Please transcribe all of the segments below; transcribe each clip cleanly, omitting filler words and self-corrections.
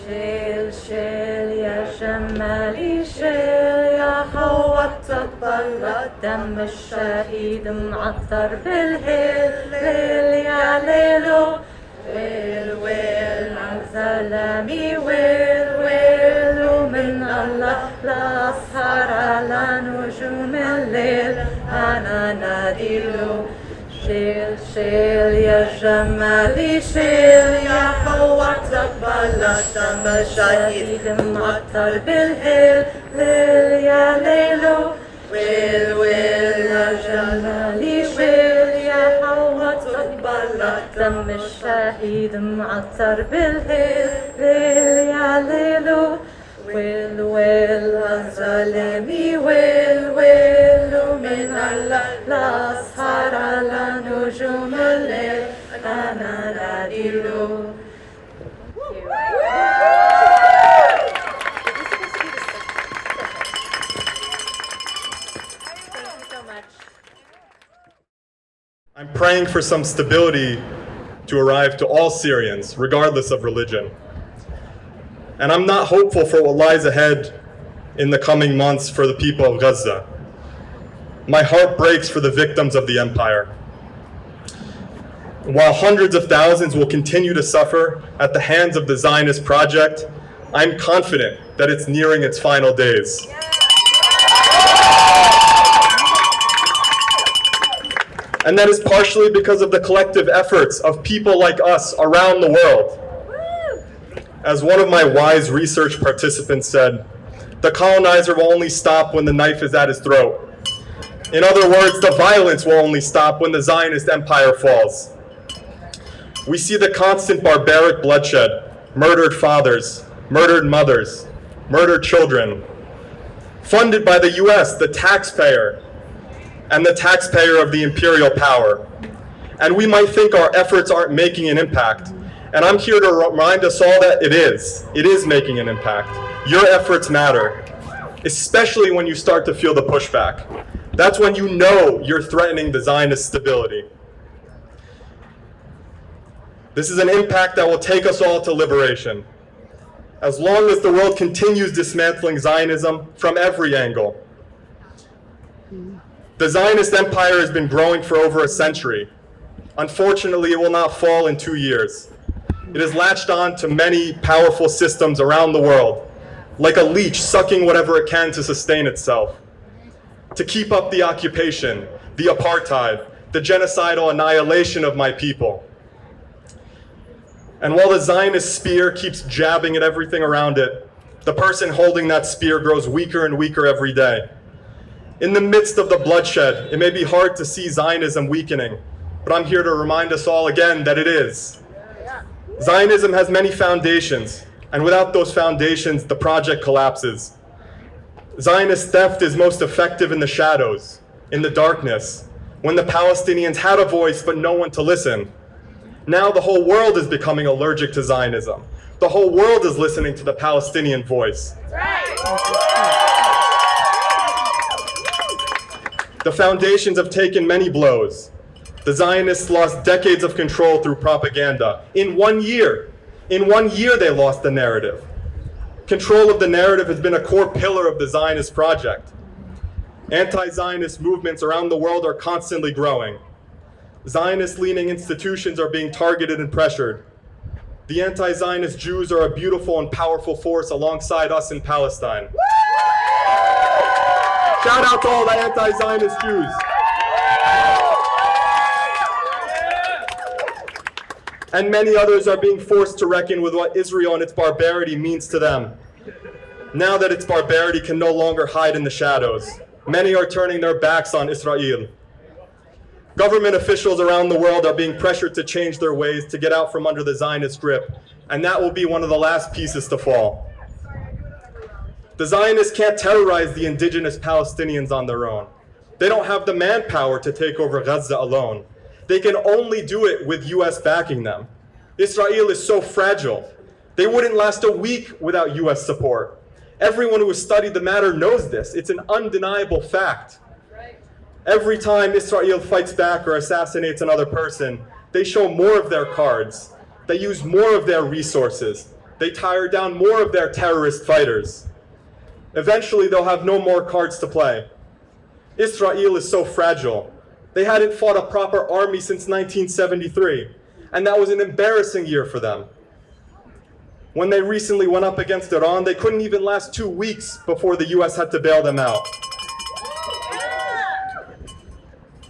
شيل يا جمالي شيل يا حوض تطلع دم الشهيد معطر بالهيل ليل يا ليلو ويل ويل عالزلمي ويل ويل ومن الله لا أسهر على نجوم الليل أنا ناديله شيل يا جمالي شيل يا حوض تطلع دم الشهيد معطر بالهيل ليل يا ليلو ويل ويل يا جمالي ويل يا حوض تطلع دم الشهيد معطر بالهيل ليل يا ليلو ويل ويل ظالمي ويل ويل ومن الله لا أسهر على نجوم الليل أنا ناديله. I'm praying for some stability to arrive to all Syrians, regardless of religion. And I'm not hopeful for what lies ahead in the coming months for the people of Gaza. My heart breaks for the victims of the empire. While hundreds of thousands will continue to suffer at the hands of the Zionist project, I'm confident that it's nearing its final days. And that is partially because of the collective efforts of people like us around the world. As one of my wise research participants said, the colonizer will only stop when the knife is at his throat. In other words, the violence will only stop when the Zionist empire falls. We see the constant barbaric bloodshed, murdered fathers, murdered mothers, murdered children, funded by the US, the taxpayer, and the taxpayer of the imperial power. And we might think our efforts aren't making an impact. And I'm here to remind us all that it is. It is making an impact. Your efforts matter, especially when you start to feel the pushback. That's when you know you're threatening the Zionist stability. This is an impact that will take us all to liberation. As long as the world continues dismantling Zionism from every angle. The Zionist empire has been growing for over a century. Unfortunately, it will not fall in 2 years. It has latched on to many powerful systems around the world, like a leech sucking whatever it can to sustain itself, to keep up the occupation, the apartheid, the genocidal annihilation of my people. And while the Zionist spear keeps jabbing at everything around it, the person holding that spear grows weaker and weaker every day. In the midst of the bloodshed, it may be hard to see Zionism weakening, but I'm here to remind us all again that it is. Zionism has many foundations, and without those foundations, the project collapses. Zionist theft is most effective in the shadows, in the darkness, when the Palestinians had a voice but no one to listen. Now the whole world is becoming allergic to Zionism. The whole world is listening to the Palestinian voice. The foundations have taken many blows. The Zionists lost decades of control through propaganda. In 1 year they lost the narrative. Control of the narrative has been a core pillar of the Zionist project. Anti-Zionist movements around the world are constantly growing. Zionist-leaning institutions are being targeted and pressured. The anti-Zionist Jews are a beautiful and powerful force alongside us in Palestine. Shout out to all the anti-Zionist Jews. And many others are being forced to reckon with what Israel and its barbarity means to them. Now that its barbarity can no longer hide in the shadows, many are turning their backs on Israel. Government officials around the world are being pressured to change their ways to get out from under the Zionist grip, and that will be one of the last pieces to fall. The Zionists can't terrorize the indigenous Palestinians on their own. They don't have the manpower to take over Gaza alone. They can only do it with US backing them. Israel is so fragile. They wouldn't last a week without US support. Everyone who has studied the matter knows this. It's an undeniable fact. Every time Israel fights back or assassinates another person, they show more of their cards. They use more of their resources. they tire down more of their terrorist fighters. Eventually, they'll have no more cards to play. Israel is so fragile. They hadn't fought a proper army since 1973, and that was an embarrassing year for them. When they recently went up against Iran, they couldn't even last 2 weeks before the US had to bail them out.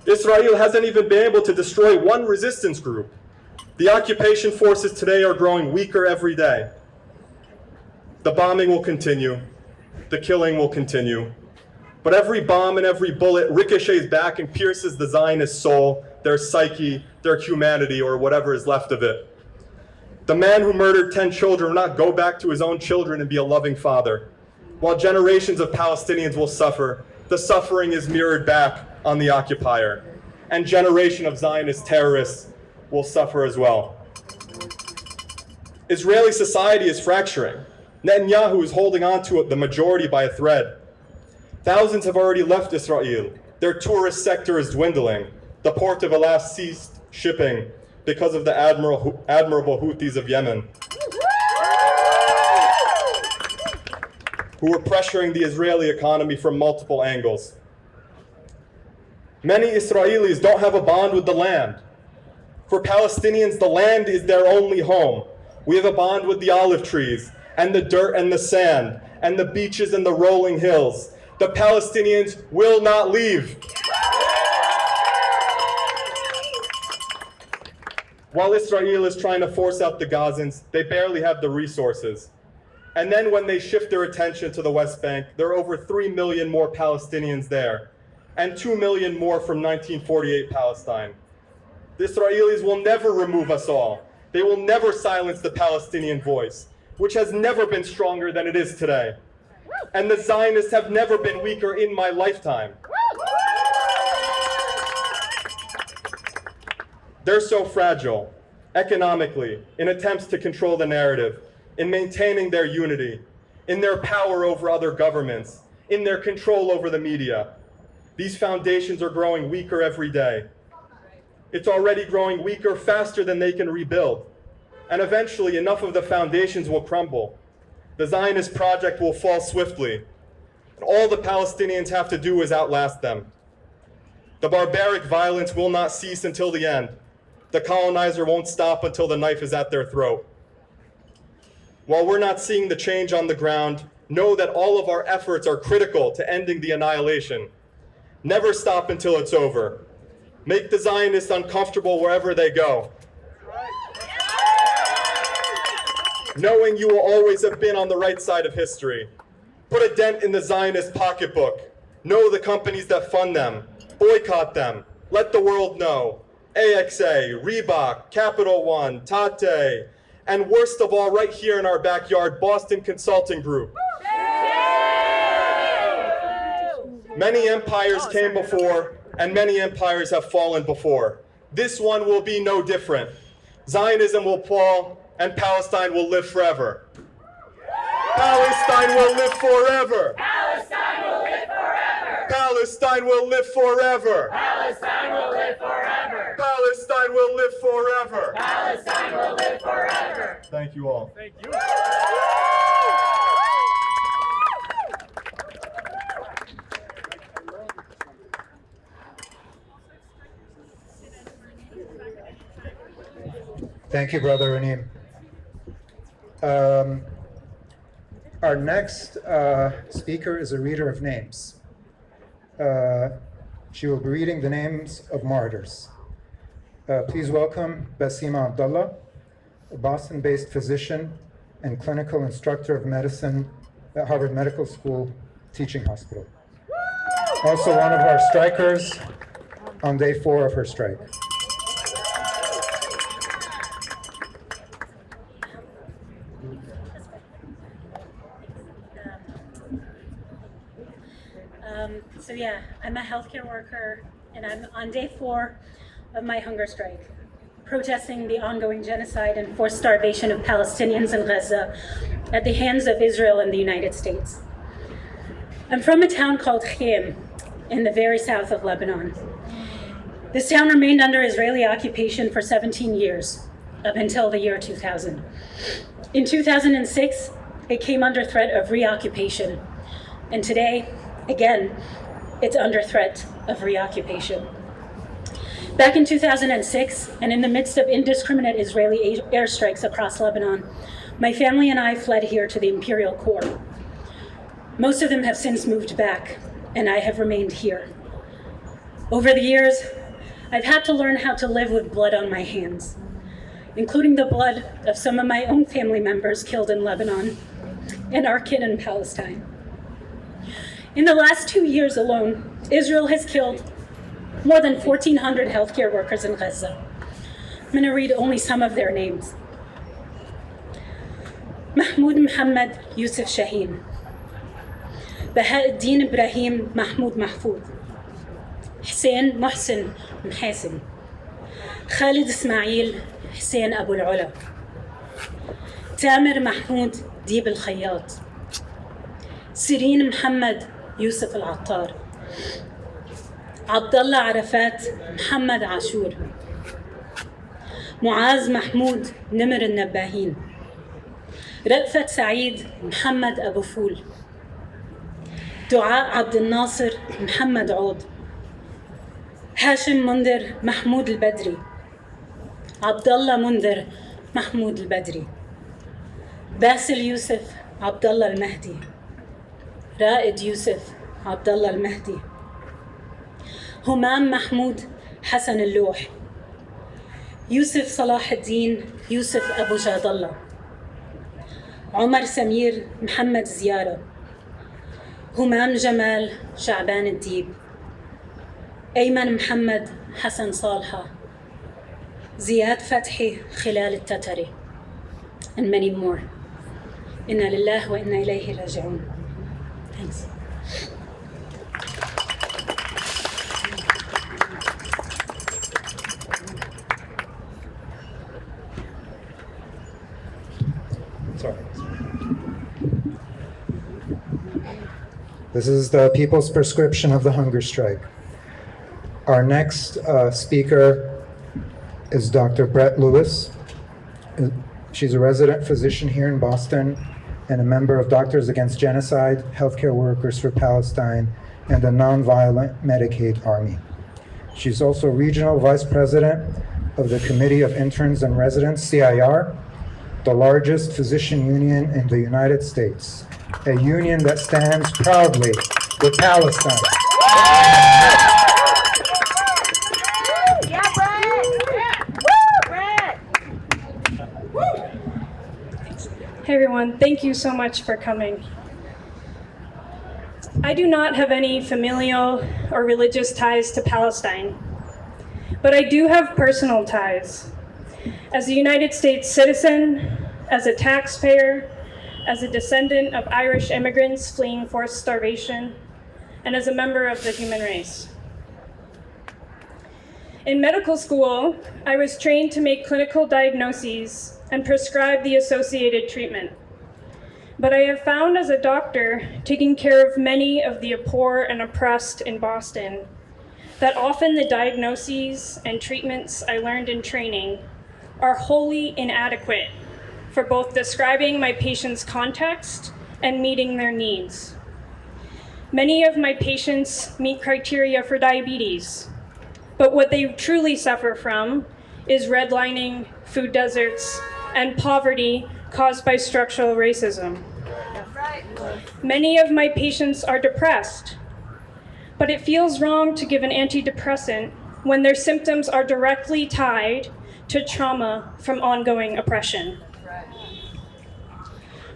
Israel hasn't even been able to destroy one resistance group. The occupation forces today are growing weaker every day. The bombing will continue. The killing will continue. But every bomb and every bullet ricochets back and pierces the Zionist soul, their psyche, their humanity, or whatever is left of it. The man who murdered 10 children will not go back to his own children and be a loving father. While generations of Palestinians will suffer, the suffering is mirrored back on the occupier. And generation of Zionist terrorists will suffer as well. Israeli society is fracturing. Netanyahu is holding on to the majority by a thread. Thousands have already left Israel. Their tourist sector is dwindling. The port of Elas ceased shipping because of the admirable Houthis of Yemen, who are pressuring the Israeli economy from multiple angles. Many Israelis don't have a bond with the land. For Palestinians, the land is their only home. We have a bond with the olive trees, and the dirt and the sand, and the beaches and the rolling hills. The Palestinians will not leave. While Israel is trying to force out the Gazans, they barely have the resources. And then when they shift their attention to the West Bank, there are over 3 million more Palestinians there, and 2 million more from 1948 Palestine. The Israelis will never remove us all. They will never silence the Palestinian voice, which has never been stronger than it is today. And the Zionists have never been weaker in my lifetime. They're so fragile, economically, in attempts to control the narrative, in maintaining their unity, in their power over other governments, in their control over the media. These foundations are growing weaker every day. It's already growing weaker faster than they can rebuild. And eventually, enough of the foundations will crumble. The Zionist project will fall swiftly. And all the Palestinians have to do is outlast them. The barbaric violence will not cease until the end. The colonizer won't stop until the knife is at their throat. While we're not seeing the change on the ground, know that all of our efforts are critical to ending the annihilation. Never stop until it's over. Make the Zionists uncomfortable wherever they go. Knowing you will always have been on the right side of history. Put a dent in the Zionist pocketbook. Know the companies that fund them. Boycott them. Let the world know. AXA, Reebok, Capital One, Tate, and worst of all, right here in our backyard, Boston Consulting Group. Many empires came before, and many empires have fallen before. This one will be no different. Zionism will fall, and Palestine will live forever. Palestine will live forever. Palestine will live forever. Palestine will live forever. Palestine will live forever. Palestine will live forever. Palestine will live forever. Thank you all. Thank you. Thank you, Brother Ranim. Our next speaker is a reader of names. She will be reading the names of martyrs. Please welcome Basima Abdullah, a Boston-based physician and clinical instructor of medicine at Harvard Medical School Teaching Hospital. Also one of our strikers on day 4 of her strike. So yeah, I'm a healthcare worker, and I'm on day 4 of my hunger strike, protesting the ongoing genocide and forced starvation of Palestinians in Gaza at the hands of Israel and the United States. I'm from a town called Yipeng in the very south of Lebanon. This town remained under Israeli occupation for 17 years. up until the year 2000. In 2006, it came under threat of reoccupation. And today, again, it's under threat of reoccupation. Back in 2006, and in the midst of indiscriminate Israeli airstrikes across Lebanon, my family and I fled here to the Imperial Core. Most of them have since moved back, and I have remained here. Over the years, I've had to learn how to live with blood on my hands, including the blood of some of my own family members killed in Lebanon and our kin in Palestine. In the last 2 years alone, Israel has killed more than 1,400 healthcare workers in Gaza. I'm going to read only some of their names. Mahmoud Mohammed Yusuf Shaheen, Bahauddin Ibrahim Mahmoud Mahfoud, Hussein Mohsen Mhasim, Khalid Ismail Hussein Abu al-Ula, Tamer Mahmoud Dib al-Khayyat, Sireen Muhammad Yusuf al-Attar, Abdullah Arafat Muhammad Ashur, Muaz Mahmoud Nimr al-Nabbahin, Rafat Saeed Muhammad Abu Foul, Dua Abdel Nasser Muhammad Oud, Hashim Mundir Mahmoud al-Badri, Abdullah Mundir Mahmoud al-Badri, Basil Yusuf Abdullah al-Mahdi, Raed Yusuf Abdullah al-Mahdi, Humam Mahmoud Hassan al-Louh, Yusuf Salah al-Din Yusuf Abu Jadallah, Omar Samir Muhammad Ziyara, Humam Jamal Sha'ban al-Dib, Ayman Muhammad Hassan Salha, Ziyad Fathi Khilal al-Tatari, and many more. Inna lillahi wa inna ilayhi raji'un. Thanks. Sorry. This is the People's Prescription of the Hunger Strike. Our next speaker is Dr. Brett Lewis. She's a resident physician here in Boston and a member of Doctors Against Genocide, Healthcare Workers for Palestine, and the Nonviolent Medicaid Army. She's also regional vice president of the Committee of Interns and Residents, CIR, the largest physician union in the United States, a union that stands proudly with Palestine. Yeah, Brett! Brett! Hey everyone, thank you so much for coming. I do not have any familial or religious ties to Palestine, but I do have personal ties. As a United States citizen, as a taxpayer, as a descendant of Irish immigrants fleeing forced starvation, and as a member of the human race. In medical school, I was trained to make clinical diagnoses and prescribe the associated treatment. But I have found as a doctor, taking care of many of the poor and oppressed in Boston, that often the diagnoses and treatments I learned in training are wholly inadequate for both describing my patient's context and meeting their needs. Many of my patients meet criteria for diabetes, but what they truly suffer from is redlining, food deserts, and poverty caused by structural racism. Many of my patients are depressed, but it feels wrong to give an antidepressant when their symptoms are directly tied to trauma from ongoing oppression.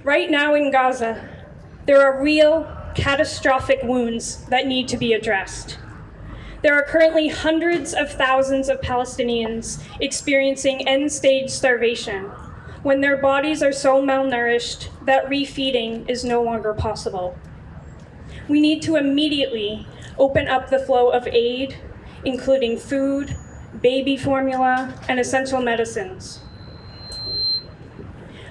Right now in Gaza, there are real catastrophic wounds that need to be addressed. There are currently hundreds of thousands of Palestinians experiencing end-stage starvation when their bodies are so malnourished that refeeding is no longer possible. We need to immediately open up the flow of aid, including food, baby formula, and essential medicines.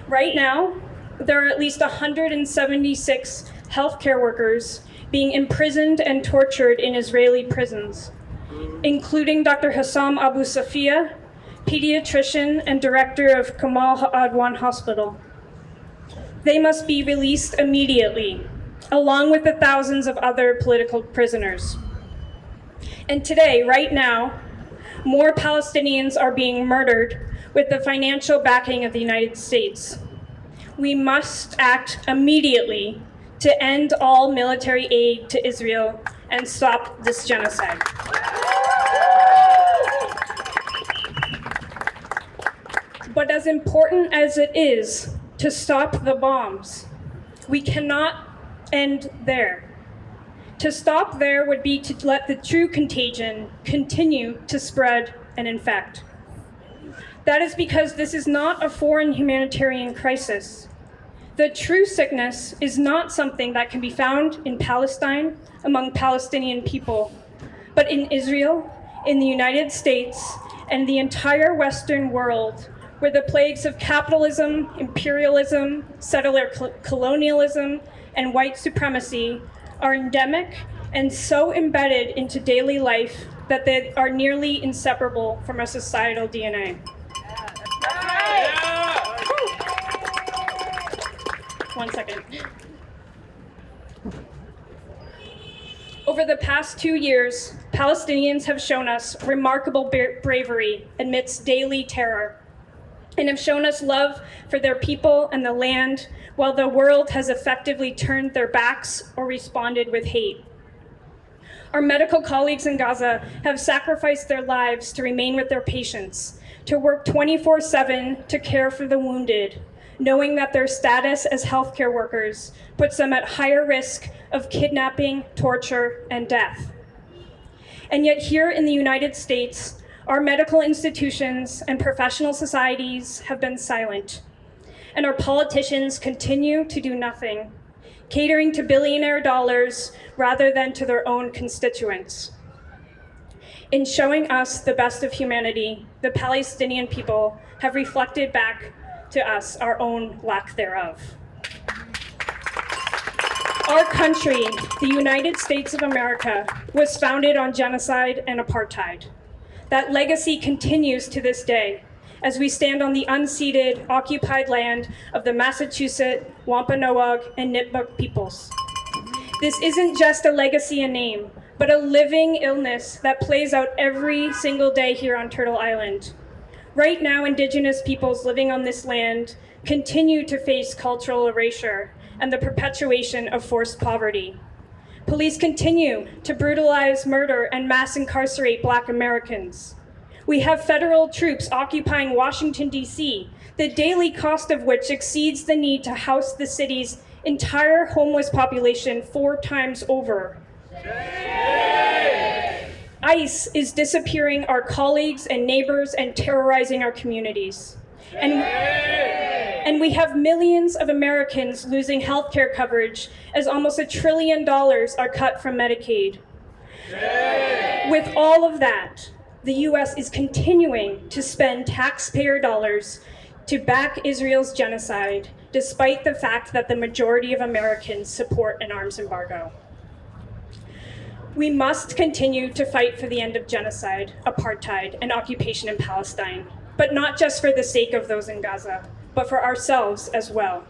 Right now, there are at least 176 healthcare workers being imprisoned and tortured in Israeli prisons, including Dr. Hassam Abu Safia, pediatrician and director of Kamal Adwan Hospital. They must be released immediately, along with the thousands of other political prisoners. And today, right now, more Palestinians are being murdered with the financial backing of the United States. We must act immediately to end all military aid to Israel and stop this genocide. But as important as it is to stop the bombs, we cannot end there. To stop there would be to let the true contagion continue to spread and infect. That is because this is not a foreign humanitarian crisis. The true sickness is not something that can be found in Palestine among Palestinian people, but in Israel, in the United States, and the entire Western world, where the plagues of capitalism, imperialism, settler colonialism, and white supremacy are endemic and so embedded into daily life that they are nearly inseparable from our societal DNA. One second. Over the past 2 years, Palestinians have shown us remarkable bravery amidst daily terror, and have shown us love for their people and the land, while the world has effectively turned their backs or responded with hate. Our medical colleagues in Gaza have sacrificed their lives to remain with their patients, to work 24/7 to care for the wounded, knowing that their status as healthcare workers puts them at higher risk of kidnapping, torture, and death. And yet here in the United States, our medical institutions and professional societies have been silent, and our politicians continue to do nothing, catering to billionaire dollars rather than to their own constituents. In showing us the best of humanity, the Palestinian people have reflected back to us our own lack thereof. Our country, the United States of America, was founded on genocide and apartheid. That legacy continues to this day as we stand on the unceded, occupied land of the Massachusetts, Wampanoag, and Nipmuc peoples. This isn't just a legacy in name, but a living illness that plays out every single day here on Turtle Island. Right now, Indigenous peoples living on this land continue to face cultural erasure and the perpetuation of forced poverty. Police continue to brutalize, murder, and mass incarcerate Black Americans. We have federal troops occupying Washington, D.C., the daily cost of which exceeds the need to house the city's entire homeless population 4 times over. ICE is disappearing our colleagues and neighbors and terrorizing our communities. And we have millions of Americans losing healthcare coverage as almost $1 trillion are cut from Medicaid. With all of that, the US is continuing to spend taxpayer dollars to back Israel's genocide, despite the fact that the majority of Americans support an arms embargo. We must continue to fight for the end of genocide, apartheid, and occupation in Palestine, but not just for the sake of those in Gaza, but for ourselves as well.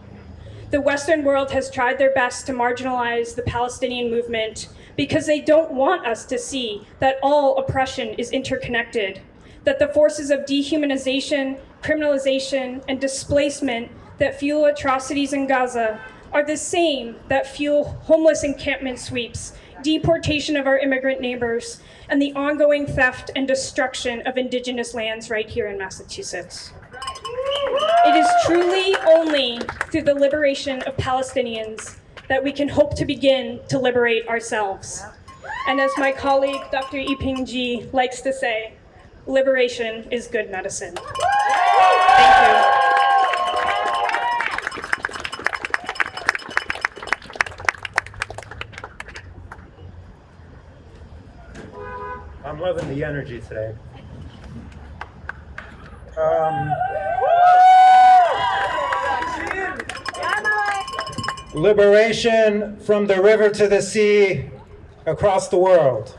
The Western world has tried their best to marginalize the Palestinian movement because they don't want us to see that all oppression is interconnected, that the forces of dehumanization, criminalization, and displacement that fuel atrocities in Gaza are the same that fuel homeless encampment sweeps, deportation of our immigrant neighbors, and the ongoing theft and destruction of Indigenous lands right here in Massachusetts. It is truly only through the liberation of Palestinians that we can hope to begin to liberate ourselves. And as my colleague, Dr. Yipeng Ji, likes to say, liberation is good medicine. Thank you. I'm loving the energy today. Liberation from the river to the sea, across the world.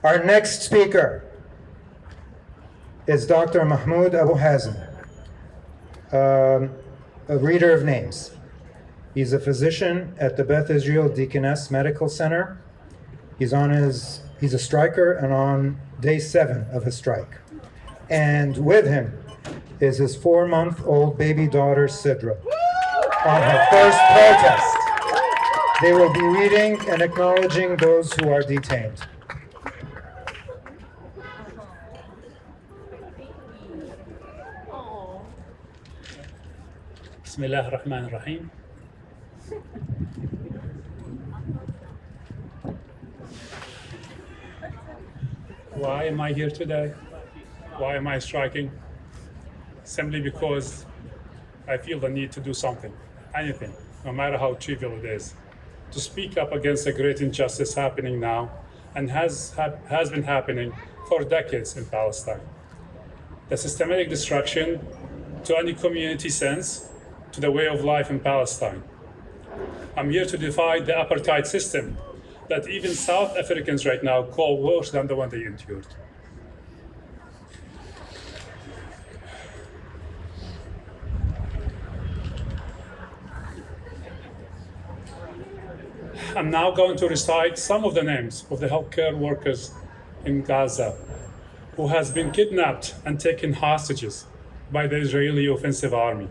Our next speaker is Dr. Mahmoud Abu Hazm, a reader of names. He's a physician at the Beth Israel Deaconess Medical Center. He's a striker and on day 7 of his strike. And with him is his 4-month-old baby daughter, Sidra, on her first protest. They will be reading and acknowledging those who are detained. Bismillah ar-Rahman ar-Rahim. Why am I here today? Why am I striking? Simply because I feel the need to do something, anything, no matter how trivial it is, to speak up against a great injustice happening now and has been happening for decades in Palestine. The systematic destruction to any community sense, to the way of life in Palestine. I'm here to defy the apartheid system that even South Africans right now call worse than the one they endured. I'm now going to recite some of the names of the healthcare workers in Gaza who has been kidnapped and taken hostages by the Israeli offensive army.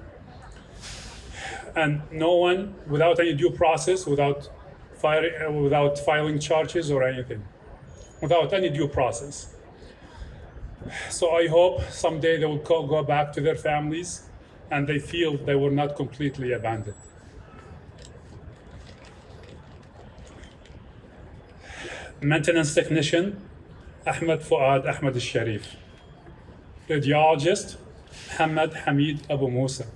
And no one, without any due process, without filing charges or anything, without any due process. So I hope someday they will go back to their families and they feel they were not completely abandoned. Maintenance technician, Ahmed Fuad Ahmed al-Sharif. Radiologist, Muhammad Hamid Abu Musa.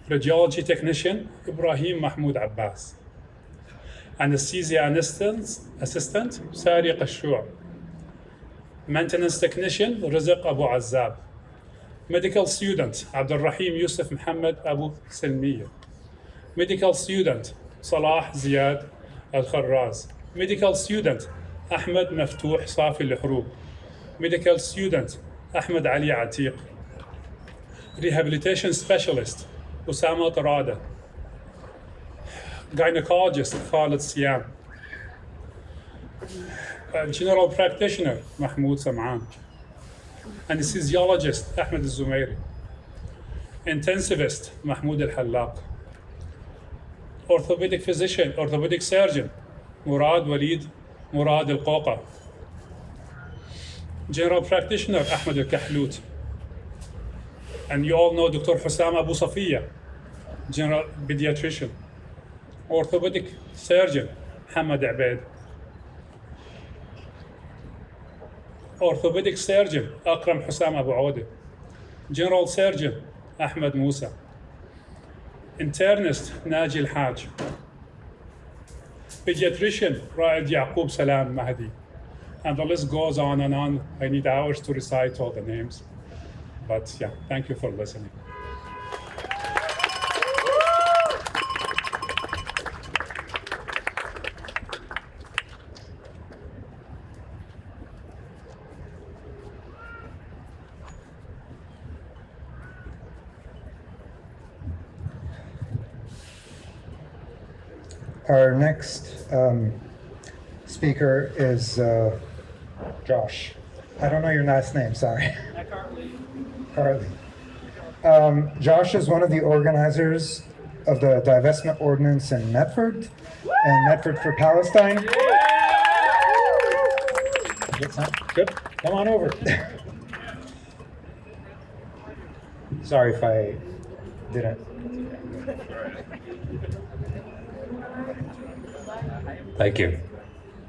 Radiology technician, Ibrahim Mahmoud Abbas. Anesthesia assistant, Sari Qashua. Maintenance technician, Rizq Abu Azzab. Medical student, Abdul Rahim Yusuf Muhammad Abu Salmiya. Medical student, Salah Ziyad Al-Kharraz. Medical student, Ahmed Maftuh Safi Al-Hroub. Medical student, Ahmed Ali Atiq. Rehabilitation specialist, Usama Tarada. Gynecologist, Khalid Siam. General practitioner, Mahmoud Sam'an. Anesthesiologist, Ahmed Al-Zumairi. Intensivist, Mahmoud Al-Hallaq. Orthopedic physician, orthopedic surgeon, Murad Walid Murad Al-Qoqa. General practitioner, Ahmed Al-Kahlout. And you all know Dr. Hussam Abu Safiya, general pediatrician. Orthopedic surgeon, Hamad Abaid. Orthopedic surgeon, Akram Hussam Abu Audi. General surgeon, Ahmed Musa. Internist, Naji Al-Haj. Pediatrician, Raed Yaqub Salam Mahdi. And the list goes on and on. I need hours to recite all the names. But yeah, thank you for listening. Our next speaker is Josh. I don't know your last name, sorry. Carly. Josh is one of the organizers of the divestment ordinance in Medford and Medford for Palestine. Good. Come on over. Sorry if I didn't. Thank you.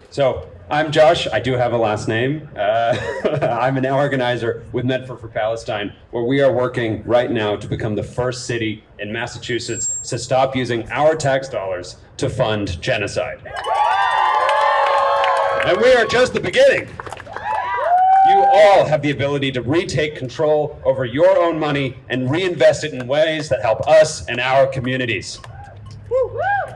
So I'm Josh. I do have a last name. I'm an organizer with Medford for Palestine, where we are working right now to become the first city in Massachusetts to stop using our tax dollars to fund genocide. And we are just the beginning. You all have the ability to retake control over your own money and reinvest it in ways that help us and our communities.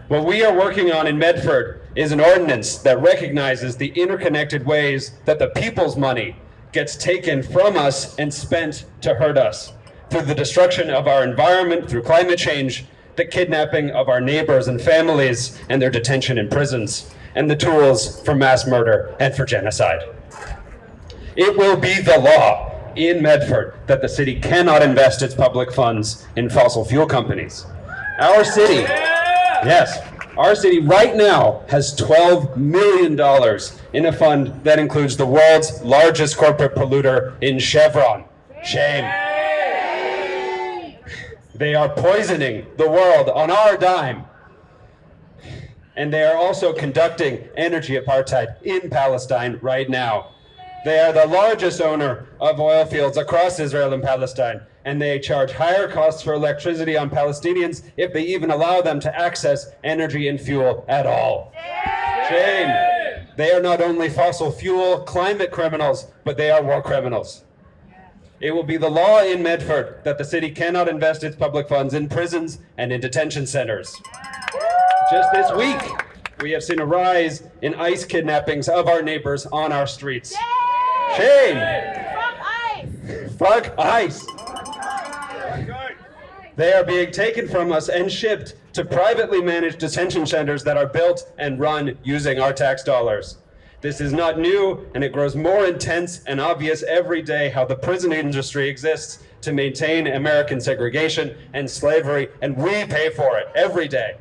What we are working on in Medford is an ordinance that recognizes the interconnected ways that the people's money gets taken from us and spent to hurt us, through the destruction of our environment, through climate change, the kidnapping of our neighbors and families, and their detention in prisons, and the tools for mass murder and for genocide. It will be the law in Medford that the city cannot invest its public funds in fossil fuel companies. Our city, yes, our city right now has $12 million in a fund that includes the world's largest corporate polluter in Chevron. Shame. They are poisoning the world on our dime. And they are also conducting energy apartheid in Palestine right now. They are the largest owner of oil fields across Israel and Palestine, and they charge higher costs for electricity on Palestinians if they even allow them to access energy and fuel at all. Shame. They are not only fossil fuel climate criminals, but they are war criminals. It will be the law in Medford that the city cannot invest its public funds in prisons and in detention centers. Just this week, we have seen a rise in ICE kidnappings of our neighbors on our streets. Shame! Fuck ICE! They are being taken from us and shipped to privately managed detention centers that are built and run using our tax dollars. This is not new, and it grows more intense and obvious every day how the prison industry exists to maintain American segregation and slavery, and we pay for it every day.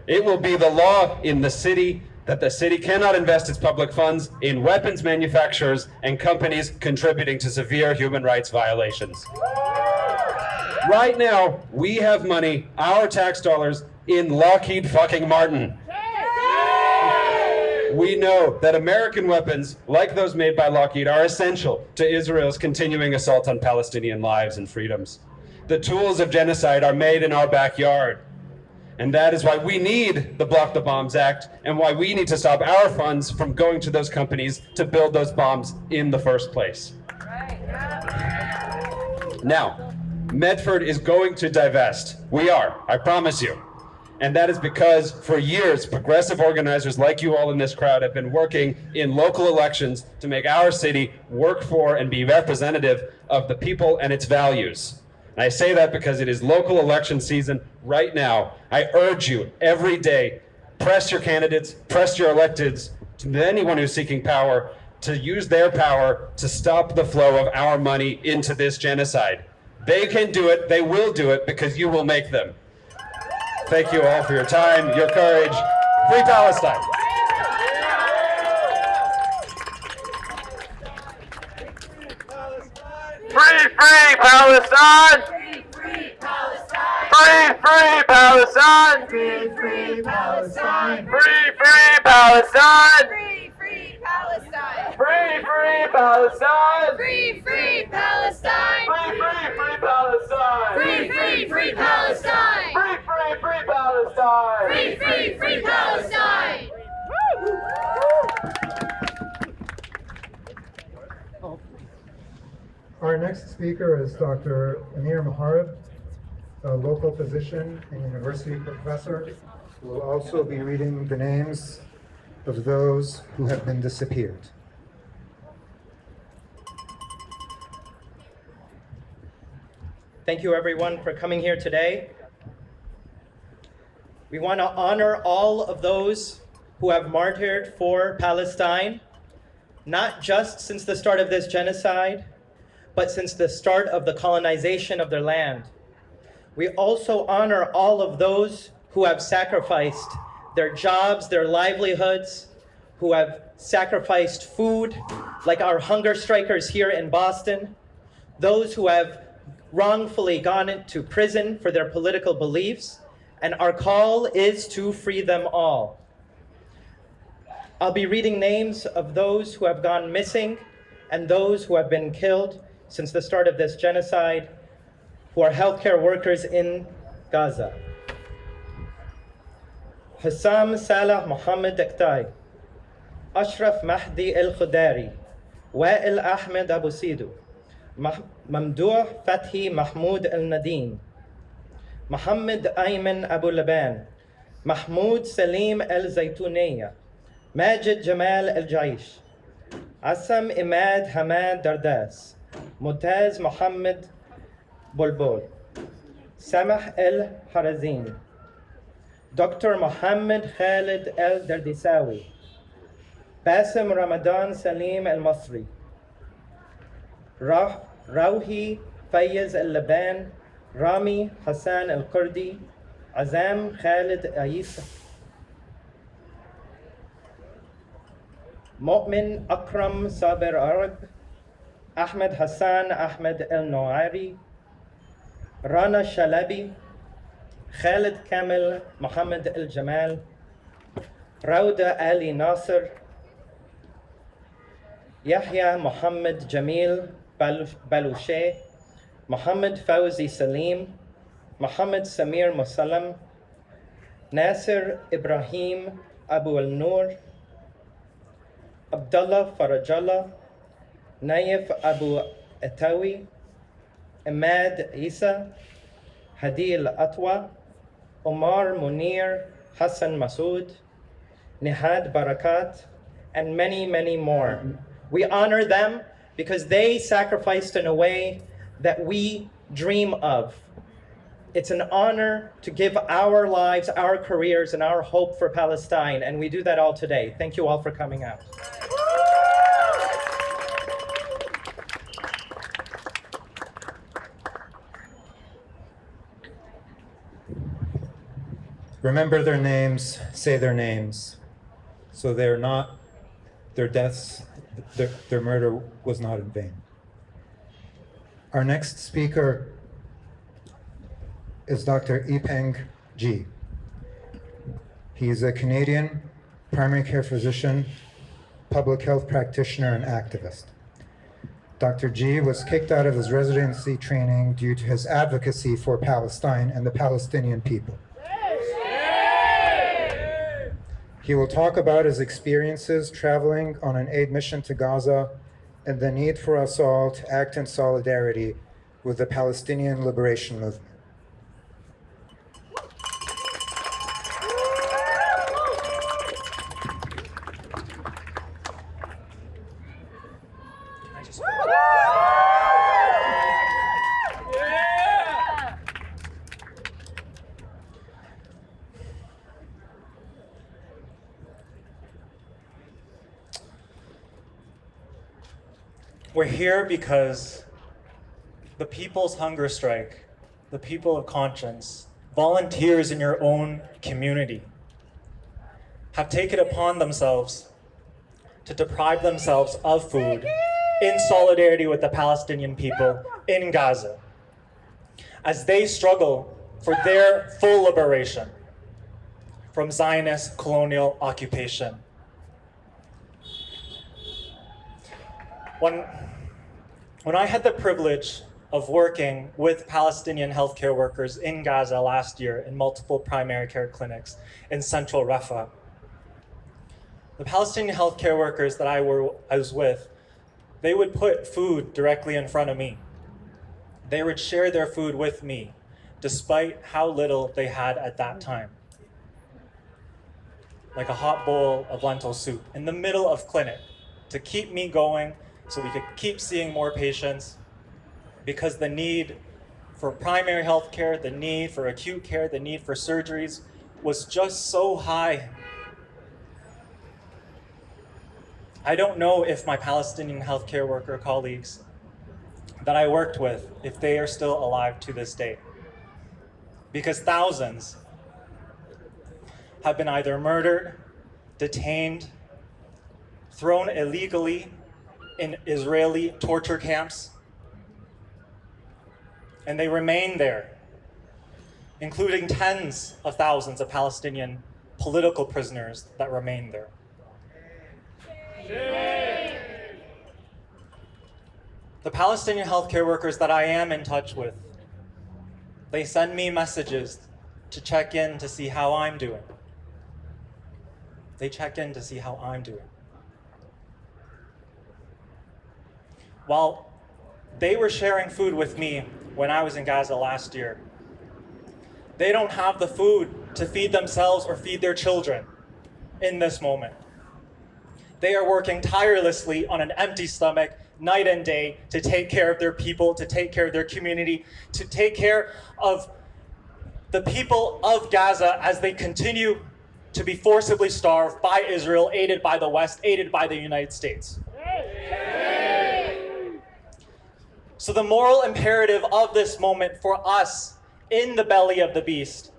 It will be the law in the city that the city cannot invest its public funds in weapons manufacturers and companies contributing to severe human rights violations. Right now, we have money, our tax dollars, in Lockheed fucking Martin. We know that American weapons, like those made by Lockheed, are essential to Israel's continuing assault on Palestinian lives and freedoms. The tools of genocide are made in our backyard. And that is why we need the Block the Bombs Act, and why we need to stop our funds from going to those companies to build those bombs in the first place. Now, Medford is going to divest. We are, I promise you. And that is because for years, progressive organizers like you all in this crowd have been working in local elections to make our city work for and be representative of the people and its values. And I say that because it is local election season right now. I urge you every day, press your candidates, press your electeds, to anyone who's seeking power, to use their power to stop the flow of our money into this genocide. They can do it, they will do it, because you will make them. Thank you all for your time, your courage. Free Palestine. Free Palestine! Free Palestine! Free Palestine! Free Palestine! Free Palestine! Free Palestine! Free Palestine! Free Palestine! Free Palestine! Free Palestine! Free Palestine! Our next speaker is Dr. Amir Maharib, a local physician and university professor, who will also be reading the names of those who have been disappeared. Thank you everyone for coming here today. We want to honor all of those who have martyred for Palestine, not just since the start of this genocide, but since the start of the colonization of their land. We also honor all of those who have sacrificed their jobs, their livelihoods, who have sacrificed food, like our hunger strikers here in Boston, those who have wrongfully gone into prison for their political beliefs, and our call is to free them all. I'll be reading names of those who have gone missing and those who have been killed since the start of this genocide, who are healthcare workers in Gaza. Hussam Salah Mohammed Ektai, Ashraf Mahdi El Khudari, Wa'il Ahmed Abu Sidu, Mamdouh Fathi Mahmoud El Nadine, Mohammed Ayman Abu Laban, محمود سليم الزيتونية، ماجد جمال الجعيش، عسم إماد حماد درداس، ممتاز محمد بلبل، سمح الحرزين، دكتور محمد خالد الدردساوي، باسم رمضان سليم المصري، روحي فيز اللبان، رامي حسان القردي، عزام خالد عيسى، مؤمن أكرم صابر عرب، أحمد حسان أحمد النواري، رانا شلبي، خالد كامل محمد الجمال، روضة آلي ناصر، يحيى محمد جميل بلوشي، محمد فوزي سليم، محمد سمير مسلم، ناصر إبراهيم أبو النور، عبد الله فرج الله، نايف أبو أتاوي، إماد عيسى، هدي الأطوى، Omar Munir, Hassan Masood, Nihad Barakat, and many, many more. We honor them because they sacrificed in a way that we dream of. It's an honor to give our lives, our careers, and our hope for Palestine, and we do that all today. Thank you all for coming out. Remember their names, say their names. So they're not, their deaths, their murder was not in vain. Our next speaker is Dr. Yipeng Ji. He is a Canadian primary care physician, public health practitioner, and activist. Dr. Ji was kicked out of his residency training due to his advocacy for Palestine and the Palestinian people. He will talk about his experiences traveling on an aid mission to Gaza and the need for us all to act in solidarity with the Palestinian liberation movement. We're here because the people's hunger strike, the people of conscience, volunteers in your own community, have taken upon themselves to deprive themselves of food in solidarity with the Palestinian people in Gaza as they struggle for their full liberation from Zionist colonial occupation. When I had the privilege of working with Palestinian healthcare workers in Gaza last year in multiple primary care clinics in central Rafah, the Palestinian healthcare workers that I was with, they would put food directly in front of me. They would share their food with me, despite how little they had at that time. Like a hot bowl of lentil soup in the middle of clinic to keep me going so we could keep seeing more patients, because the need for primary health care, the need for acute care, the need for surgeries was just so high. I don't know if my Palestinian healthcare worker colleagues that I worked with, if they are still alive to this day, because thousands have been either murdered, detained, thrown illegally in Israeli torture camps, and they remain there, including tens of thousands of Palestinian political prisoners that remain there. The Palestinian healthcare workers that I am in touch with, they send me messages to check in to see how I'm doing. They check in to see how I'm doing. While they were sharing food with me when I was in Gaza last year, they don't have the food to feed themselves or feed their children in this moment. They are working tirelessly on an empty stomach, night and day, to take care of their people, to take care of their community, to take care of the people of Gaza as they continue to be forcibly starved by Israel, aided by the West, aided by the United States. So the moral imperative of this moment for us in the belly of the beast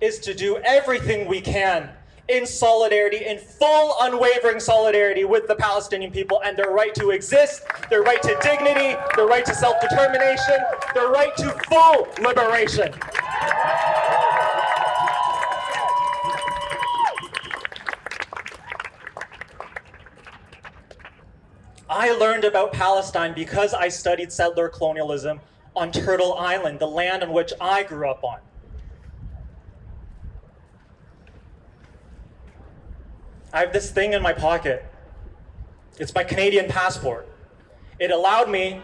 is to do everything we can in solidarity, in full unwavering solidarity with the Palestinian people and their right to exist, their right to dignity, their right to self-determination, their right to full liberation. I learned about Palestine because I studied settler colonialism on Turtle Island, the land on which I grew up on. I have this thing in my pocket. It's my Canadian passport. It allowed me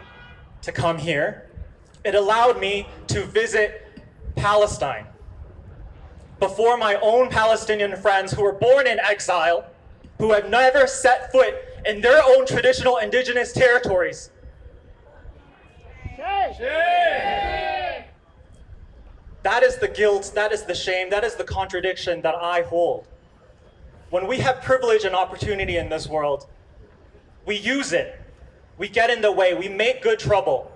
to come here. It allowed me to visit Palestine before my own Palestinian friends who were born in exile, who have never set foot in their own traditional indigenous territories. That is the guilt, that is the shame, that is the contradiction that I hold. When we have privilege and opportunity in this world, we use it. We get in the way. We make good trouble.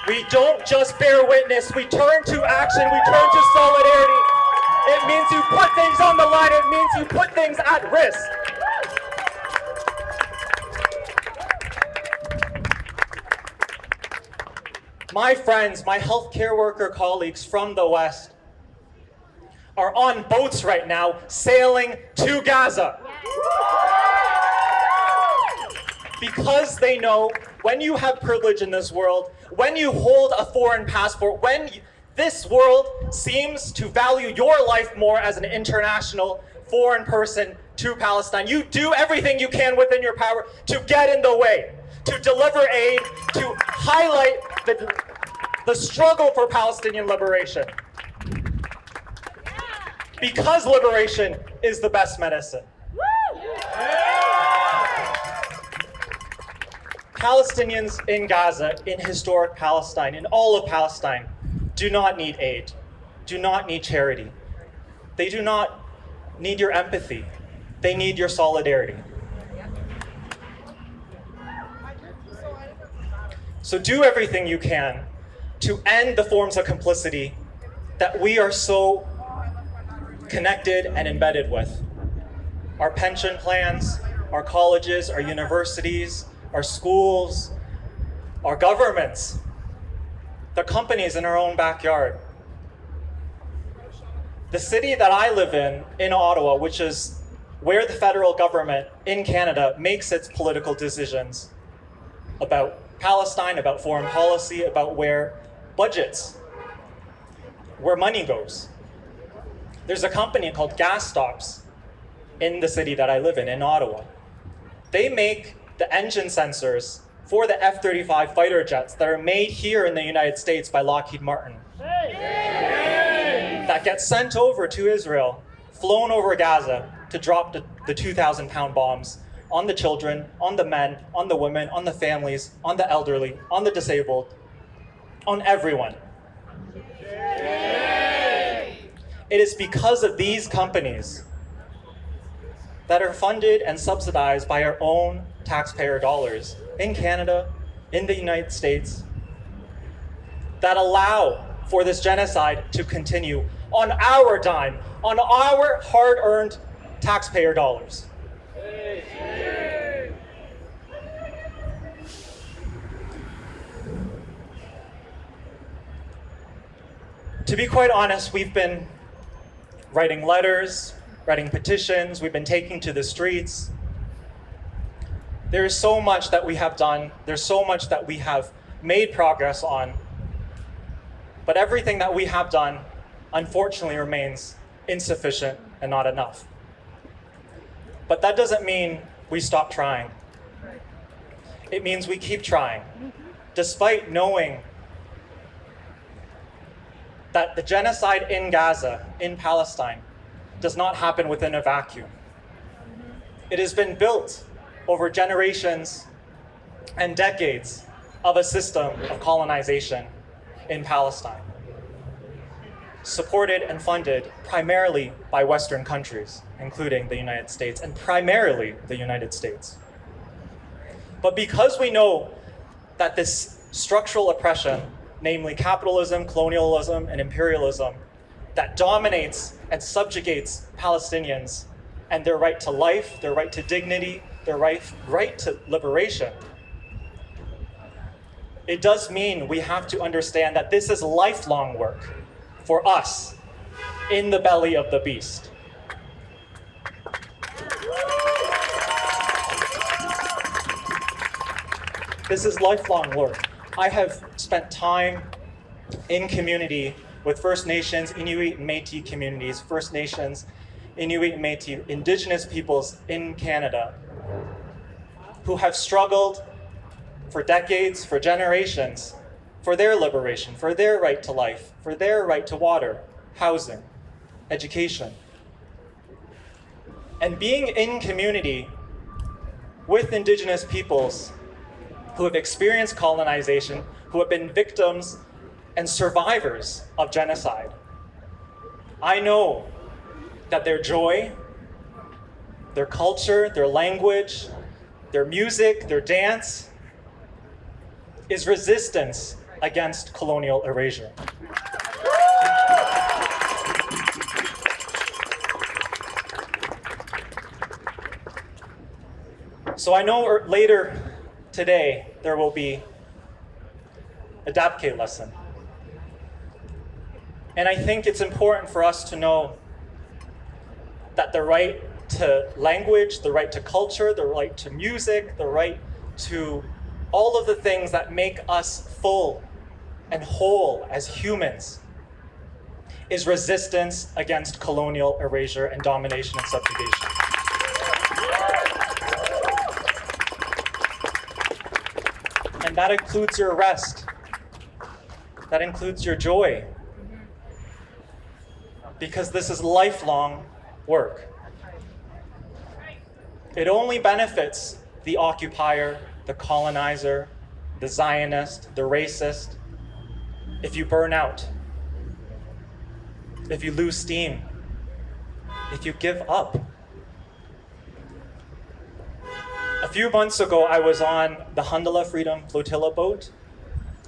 We don't just bear witness. We turn to action. We turn to solidarity. It means you put things on the line. It means you put things at risk. My friends, my healthcare worker colleagues from the West are on boats right now sailing to Gaza. Because they know when you have privilege in this world, when you hold a foreign passport, when this world seems to value your life more as an international foreign person to Palestine, you do everything you can within your power to get in the way, to deliver aid, to highlight the struggle for Palestinian liberation. Because liberation is the best medicine. Palestinians in Gaza, in historic Palestine, in all of Palestine, do not need aid, do not need charity. They do not need your empathy. They need your solidarity. So do everything you can to end the forms of complicity that we are so connected and embedded with. Our pension plans, our colleges, our universities, our schools, our governments, the companies in our own backyard. The city that I live in Ottawa, which is where the federal government in Canada makes its political decisions about Palestine, about foreign policy, about where budgets, where money goes. There's a company called Gas Stops in the city that I live in Ottawa. They make the engine sensors for the F-35 fighter jets that are made here in the United States by Lockheed Martin. That get sent over to Israel, flown over Gaza to drop the 2,000-pound bombs on the children, on the men, on the women, on the families, on the elderly, on the disabled, on everyone. It is because of these companies that are funded and subsidized by our own taxpayer dollars in Canada, in the United States, that allow for this genocide to continue on our dime, on our hard-earned taxpayer dollars. To be quite honest, we've been writing letters, writing petitions, we've been taking to the streets. There is so much that we have done, there's so much that we have made progress on, but everything that we have done, unfortunately, remains insufficient and not enough. But that doesn't mean we stop trying. It means we keep trying, despite knowing that the genocide in Gaza, in Palestine, does not happen within a vacuum. It has been built over generations and decades of a system of colonization in Palestine, supported and funded primarily by Western countries, including the United States, and primarily the United States. But because we know that this structural oppression, namely capitalism, colonialism, and imperialism, that dominates and subjugates Palestinians and their right to life, their right to dignity, their right to liberation, it does mean we have to understand that this is lifelong work for us in the belly of the beast. This is lifelong work. I have spent time in community with First Nations, Inuit and Métis communities, First Nations, Inuit and Métis, Indigenous peoples in Canada who have struggled for decades, for generations, for their liberation, for their right to life, for their right to water, housing, education. And being in community with Indigenous peoples who have experienced colonization, who have been victims and survivors of genocide, I know that their joy, their culture, their language, their music, their dance, is resistance against colonial erasure. So I know later today there will be a Dabke lesson. And I think it's important for us to know that the right to language, the right to culture, the right to music, the right to all of the things that make us full and whole as humans is resistance against colonial erasure and domination and subjugation. And that includes your rest. That includes your joy. Because this is lifelong work. It only benefits the occupier, the colonizer, the Zionist, the racist, if you burn out, if you lose steam, if you give up. A few months ago, I was on the Handala Freedom Flotilla boat,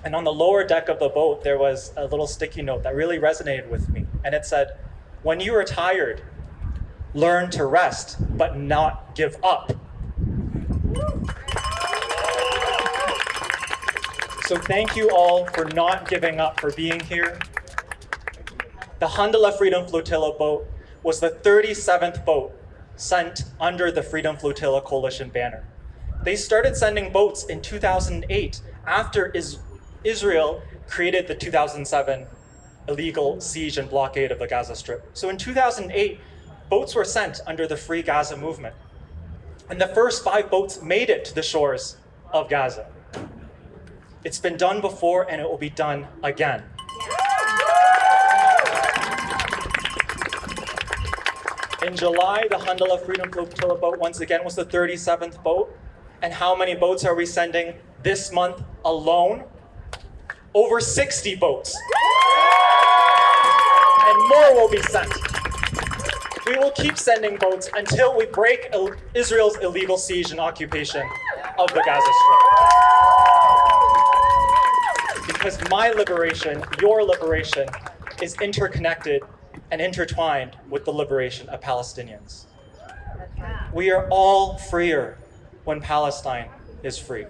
and on the lower deck of the boat, there was a little sticky note that really resonated with me. And it said, "When you are tired, learn to rest, but not give up." So thank you all for not giving up, for being here. The Handala Freedom Flotilla boat was the 37th boat sent under the Freedom Flotilla Coalition banner. They started sending boats in 2008 after Israel created the 2007 illegal siege and blockade of the Gaza Strip. So in 2008, boats were sent under the Free Gaza movement. And the first 5 boats made it to the shores of Gaza. It's been done before, and it will be done again. In July, the Handala Freedom Flotilla boat once again was the 37th boat. And how many boats are we sending this month alone? Over 60 boats. And more will be sent. We will keep sending boats until we break Israel's illegal siege and occupation of the Gaza Strip. Because my liberation, your liberation, is interconnected and intertwined with the liberation of Palestinians. We are all freer when Palestine is free.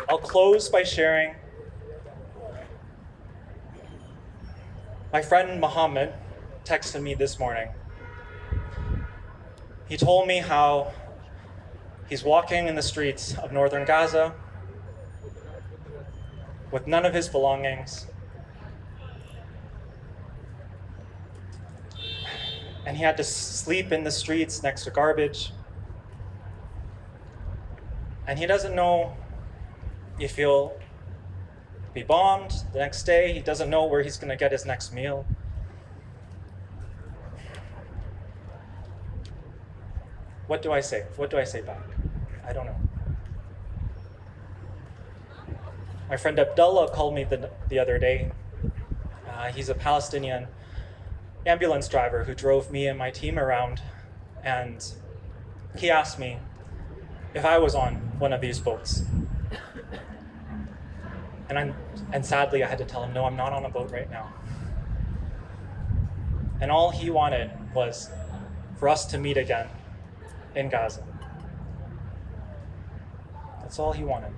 I'll close by sharing my friend Muhammad texted me this morning. He told me how he's walking in the streets of northern Gaza with none of his belongings. And he had to sleep in the streets next to garbage. And he doesn't know if he'll be bombed the next day. He doesn't know where he's going to get his next meal. What do I say? What do I say back? I don't know. My friend Abdullah called me the other day. He's a Palestinian ambulance driver who drove me and my team around. And he asked me if I was on one of these boats. And sadly, I had to tell him, no, I'm not on a boat right now. And all he wanted was for us to meet again in Gaza. That's all he wanted.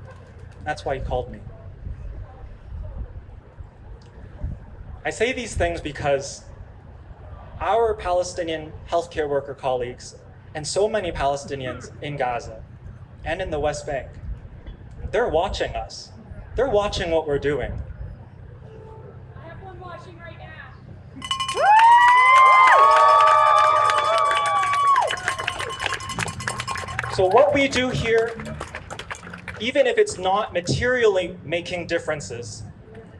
That's why he called me. I say these things because our Palestinian healthcare worker colleagues and so many Palestinians in Gaza and in the West Bank, they're watching us. They're watching what we're doing. I have one watching right now. So what we do here, even if it's not materially making differences,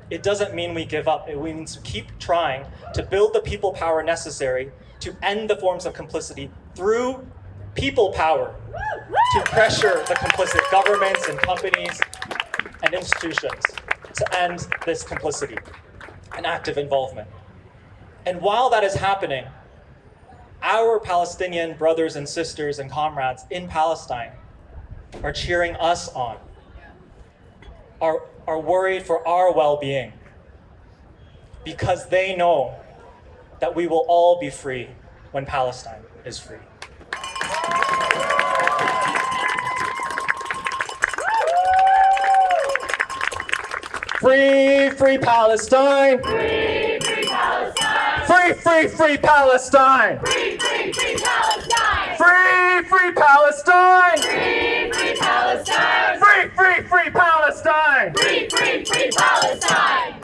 it doesn't mean we give up. It means keep trying to build the people power necessary to end the forms of complicity through people power, to pressure the complicit governments and companies and institutions to end this complicity and active involvement. And while that is happening, our Palestinian brothers and sisters and comrades in Palestine are cheering us on, are worried for our well-being, because they know that we will all be free when Palestine is free. Free, free Palestine! Free, free Palestine! Free, free, free Palestine! Free, free, free Palestine! Free, free Palestine! Free, free Palestine! Free, free, free Palestine! Free, free, free Palestine!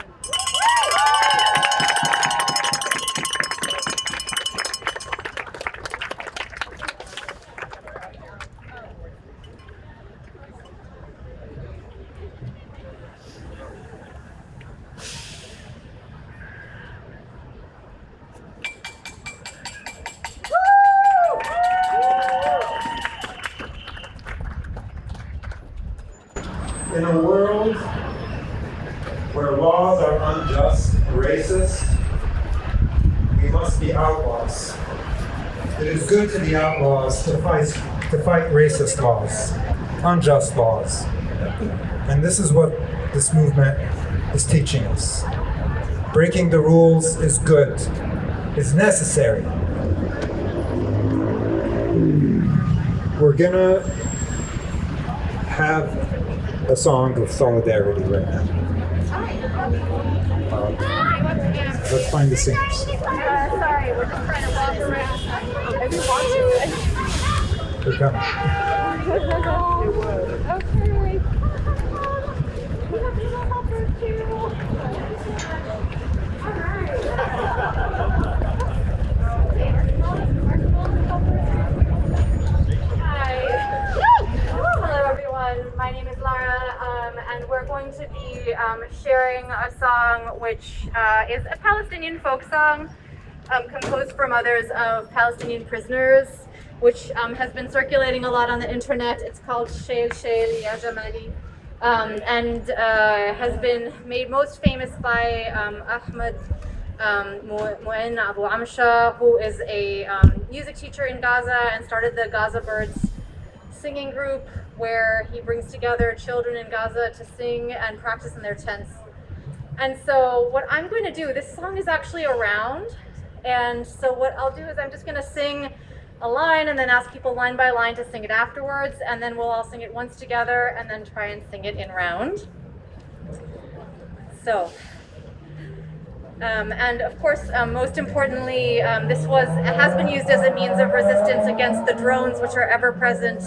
In a world where laws are unjust, racist, we must be outlaws. It is good to be outlaws, to fight racist laws, unjust laws. And this is what this movement is teaching us. Breaking the rules is good, is necessary. We're gonna have a song of solidarity right now. Let's find the singers. Sorry, we're just trying to walk around. If you want to. They're coming. Okay. We have little helpers too. Hello everyone, my name is Lara, and we're going to be sharing a song which is a Palestinian folk song composed from mothers of Palestinian prisoners, which has been circulating a lot on the internet. It's called Shel Shel Ya Jamali, and has been made most famous by Ahmed Mu'in Abu Amsha, who is a music teacher in Gaza and started the Gaza Birds singing group, where he brings together children in Gaza to sing and practice in their tents. And so what I'm going to do, this song is actually around, and so what I'll do is I'm just going to sing a line and then ask people line by line to sing it afterwards, and then we'll all sing it once together and then try and sing it in round. So, and of course, most importantly, this has been used as a means of resistance against the drones which are ever present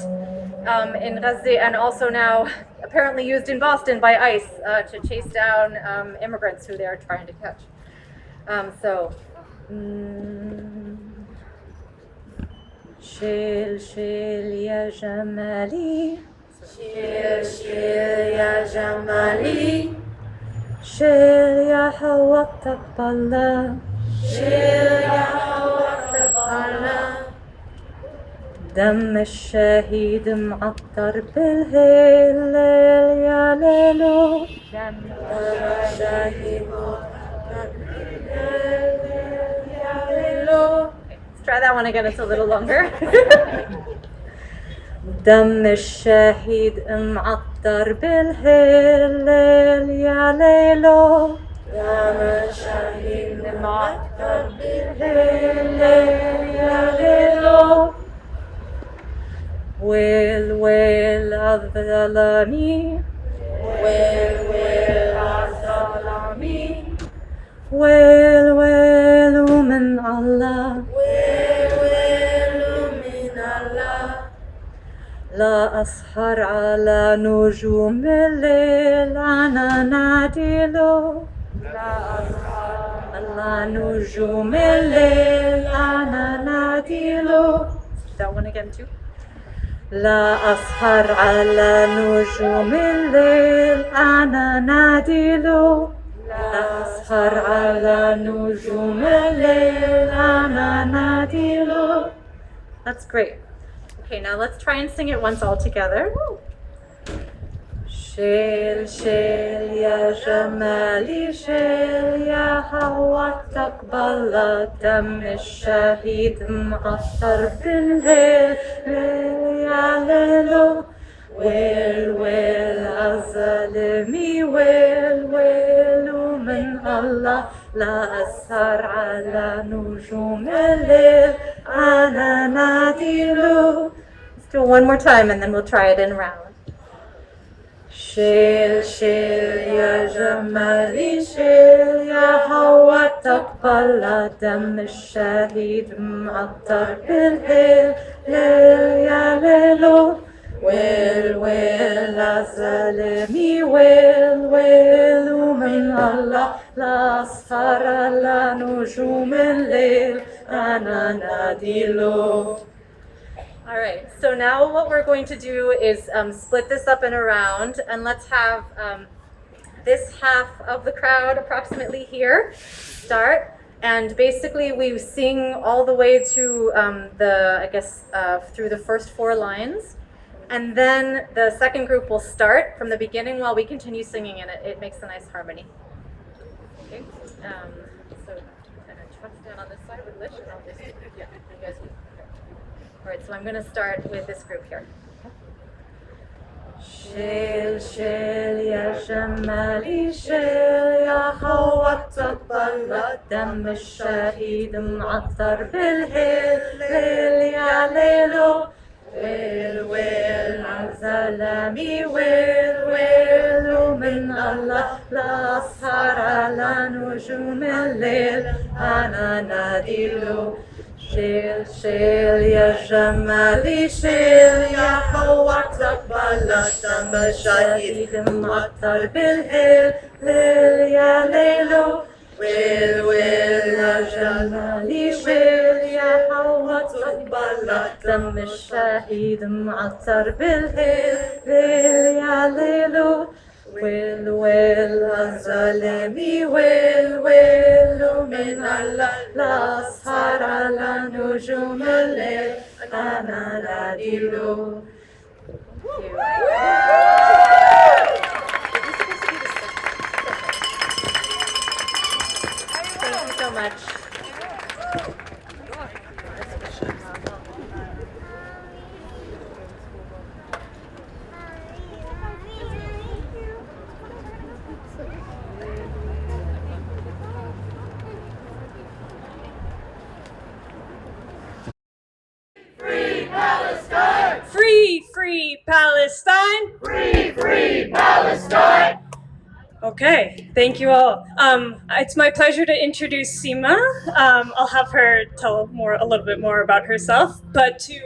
in Gaza, and also now apparently used in Boston by ICE to chase down immigrants who they are trying to catch. Shel Shel Ya Jamali. So شيل شيل يا جمالي شيل يا هوا تبلا شيل يا هوا تبلا دم الشهيد معطر بالهيل يا ليلو دم الشهيد معطر بالهيل يا ليلو. Let's try that one again, it's a little longer. دم الشهيد معطر بالهيل يا ليلو دم الشهيد معطر بالهيل يا ليلو ويل ويل عالظلامي ويل ويل عالظلامي ويل ويل من الله ويل ويل من الله لا أسهر على نجوم الليل أنا ناديلو لا أسهر على نجوم الليل أنا ناديلو. That one again too. لا أسهر على نجوم الليل أنا ناديلو لا أسهر على نجوم الليل أنا ناديلو. That's great. Okay, now let's try and sing it once all together. شيل شيل يا جمالي شيل يا هوا تقبل دم الشهيد معطر بالليل يا ليلو ويل ويل عالظالمي ويل ويل من الله لا أسهر على نجوم الليل أنا ناديلو. Let's do it one more time and then we'll try it in round. شيل شيل يا جمالي شيل يا هوا تقبل دم الشهيد معطر بالهيل ليل يا ليلو ويل ويل عالظالمي ويل ويل من الله لا أسهر على نجوم الليل أنا ناديلو. All right, so now what we're going to do is split this up in a round, and let's have this half of the crowd approximately here start. And basically we sing all the way to through the first 4 lines. And then the second group will start from the beginning while we continue singing, and it makes a nice harmony. Okay, so kind of trust down on this side with Lish, and I'll just, yeah, you guys do. All right, so I'm going to start with this group here. شيل شيل يا جمالي شيل يا هوا تقبل دم الشهيد معطر بالهيل ليل يا ليلو ويل ويل عالظلامي ويل ويل من الله لا أسهر على نجوم الليل أنا ناديلو شيل شيل يا جمالي شيل يا هوا تقبل دم الشهيد معطر بالهيل ليل يا ليلو ويل ويل يا جمالي ويل يا هوا تقبل دم الشهيد معطر بالهيل ليل يا ليلو ويل ويل عالظالمي ويل ويل من الله لا أسهر على نجوم الليل أنا ناديلو. Thank you so much. Free Palestine! Free Palestine! Okay, thank you all. It's my pleasure to introduce Seema. I'll have her tell a little bit more about herself, but to...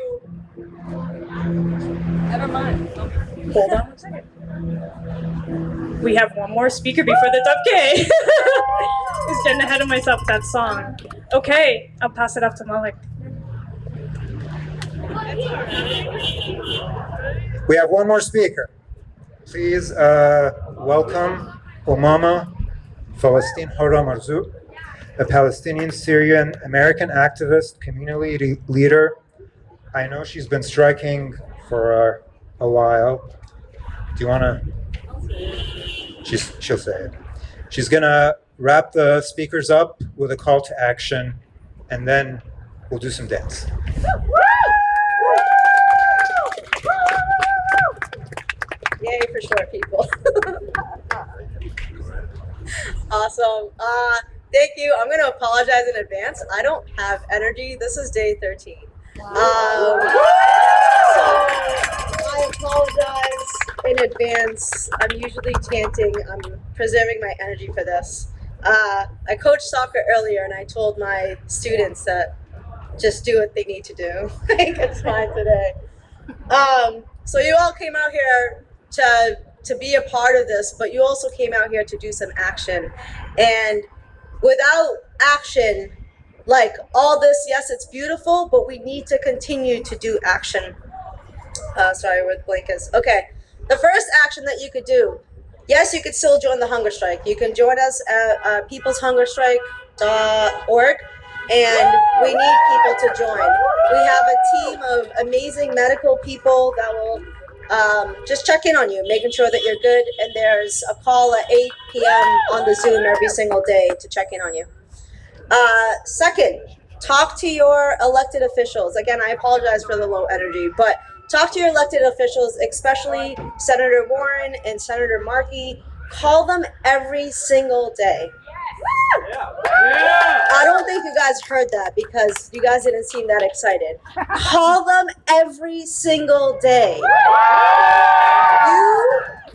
Never mind. Hold on 1 second. We have one more speaker before the Dabke. I was getting ahead of myself with that song. Okay, I'll pass it off to Malik. We have one more speaker. Please welcome Omama Falastin Hora Marzouk, a Palestinian Syrian American activist, community leader. I know she's been striking for a while. Do you want to? She'll say it. She's going to wrap the speakers up with a call to action, and then we'll do some dance. Yay for short people. Awesome. Thank you. I'm going to apologize in advance. I don't have energy. This is day 13. So I apologize in advance. I'm usually chanting. I'm preserving my energy for this. I coached soccer earlier, and I told my students that just do what they need to do. It's fine today. So you all came out here to be a part of this, but you also came out here to do some action. And without action, like all this, yes, it's beautiful, but we need to continue to do action. Sorry, where the blank is. Okay, the first action that you could do, yes, you could still join the hunger strike. You can join us at peopleshungerstrike.org, and we need people to join. We have a team of amazing medical people that will just check in on you, making sure that you're good, and there's a call at 8 p.m. on the Zoom every single day to check in on you. Second, talk to your elected officials. Again, I apologize for the low energy, but talk to your elected officials, especially Senator Warren and Senator Markey. Call them every single day. I don't think you guys heard that because you guys didn't seem that excited. Call them every single day.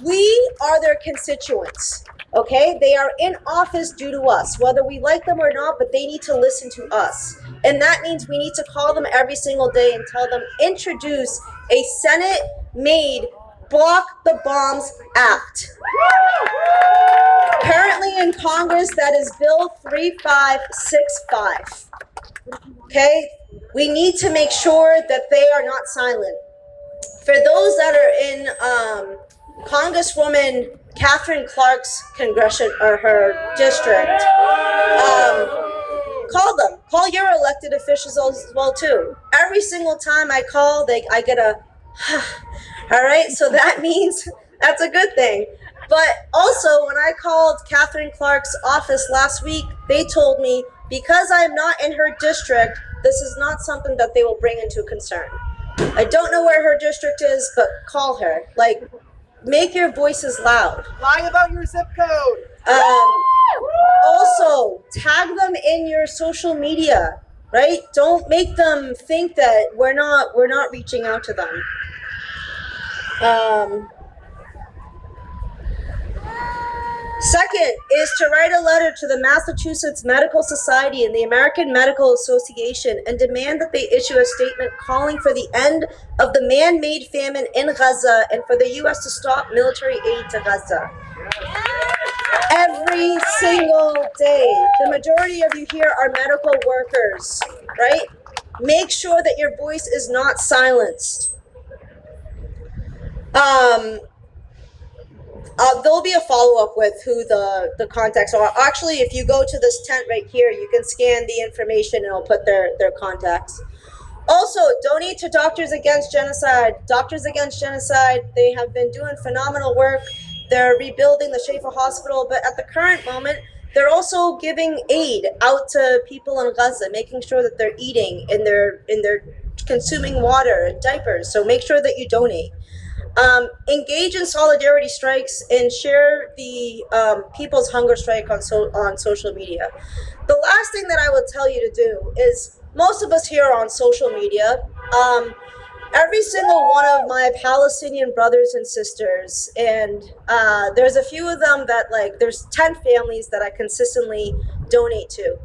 We are their constituents, okay? They are in office due to us, whether we like them or not, but they need to listen to us. And that means we need to call them every single day and tell them, introduce a Senate-made Block the Bombs Act. Currently in Congress, that is Bill 3565. Okay? We need to make sure that they are not silent. For those that are in Congresswoman Catherine Clark's congression or her district, call them. Call your elected officials as well too. Every single time I call, I get a all right, so that means that's a good thing. But also, when I called Catherine Clark's office last week, they told me because I'm not in her district, this is not something that they will bring into concern. I don't know where her district is, but call her. Like, make your voices loud. Lie about your zip code. Also, tag them in your social media, right? Don't make them think that we're not reaching out to them. Second is to write a letter to the Massachusetts Medical Society and the American Medical Association and demand that they issue a statement calling for the end of the man-made famine in Gaza and for the U.S. to stop military aid to Gaza. Every single day. The majority of you here are medical workers, right? Make sure that your voice is not silenced. There'll be a follow-up with who the contacts are. Actually, if you go to this tent right here, you can scan the information and it'll put their contacts. Also, donate to Doctors Against Genocide. Doctors Against Genocide, they have been doing phenomenal work. They're rebuilding the Schaefer Hospital, but at the current moment, they're also giving aid out to people in Gaza, making sure that they're eating and they're consuming water and diapers. So make sure that you donate. Engage in solidarity strikes and share the People's Hunger Strike on social media. The last thing that I will tell you to do is, most of us here are on social media. Every single one of my Palestinian brothers and sisters, and there's a few of them that, like, there's 10 families that I consistently donate to.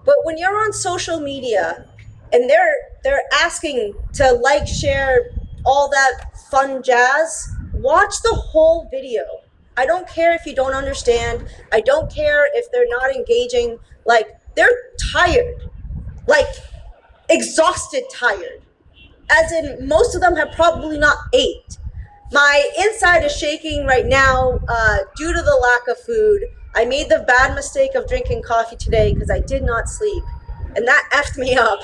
But when you're on social media and they're asking to like, share, all that fun jazz, watch the whole video. I don't care if you don't understand. I don't care if they're not engaging. Like, they're tired, like exhausted tired. As in, most of them have probably not ate. My inside is shaking right now due to the lack of food. I made the bad mistake of drinking coffee today because I did not sleep, and that effed me up.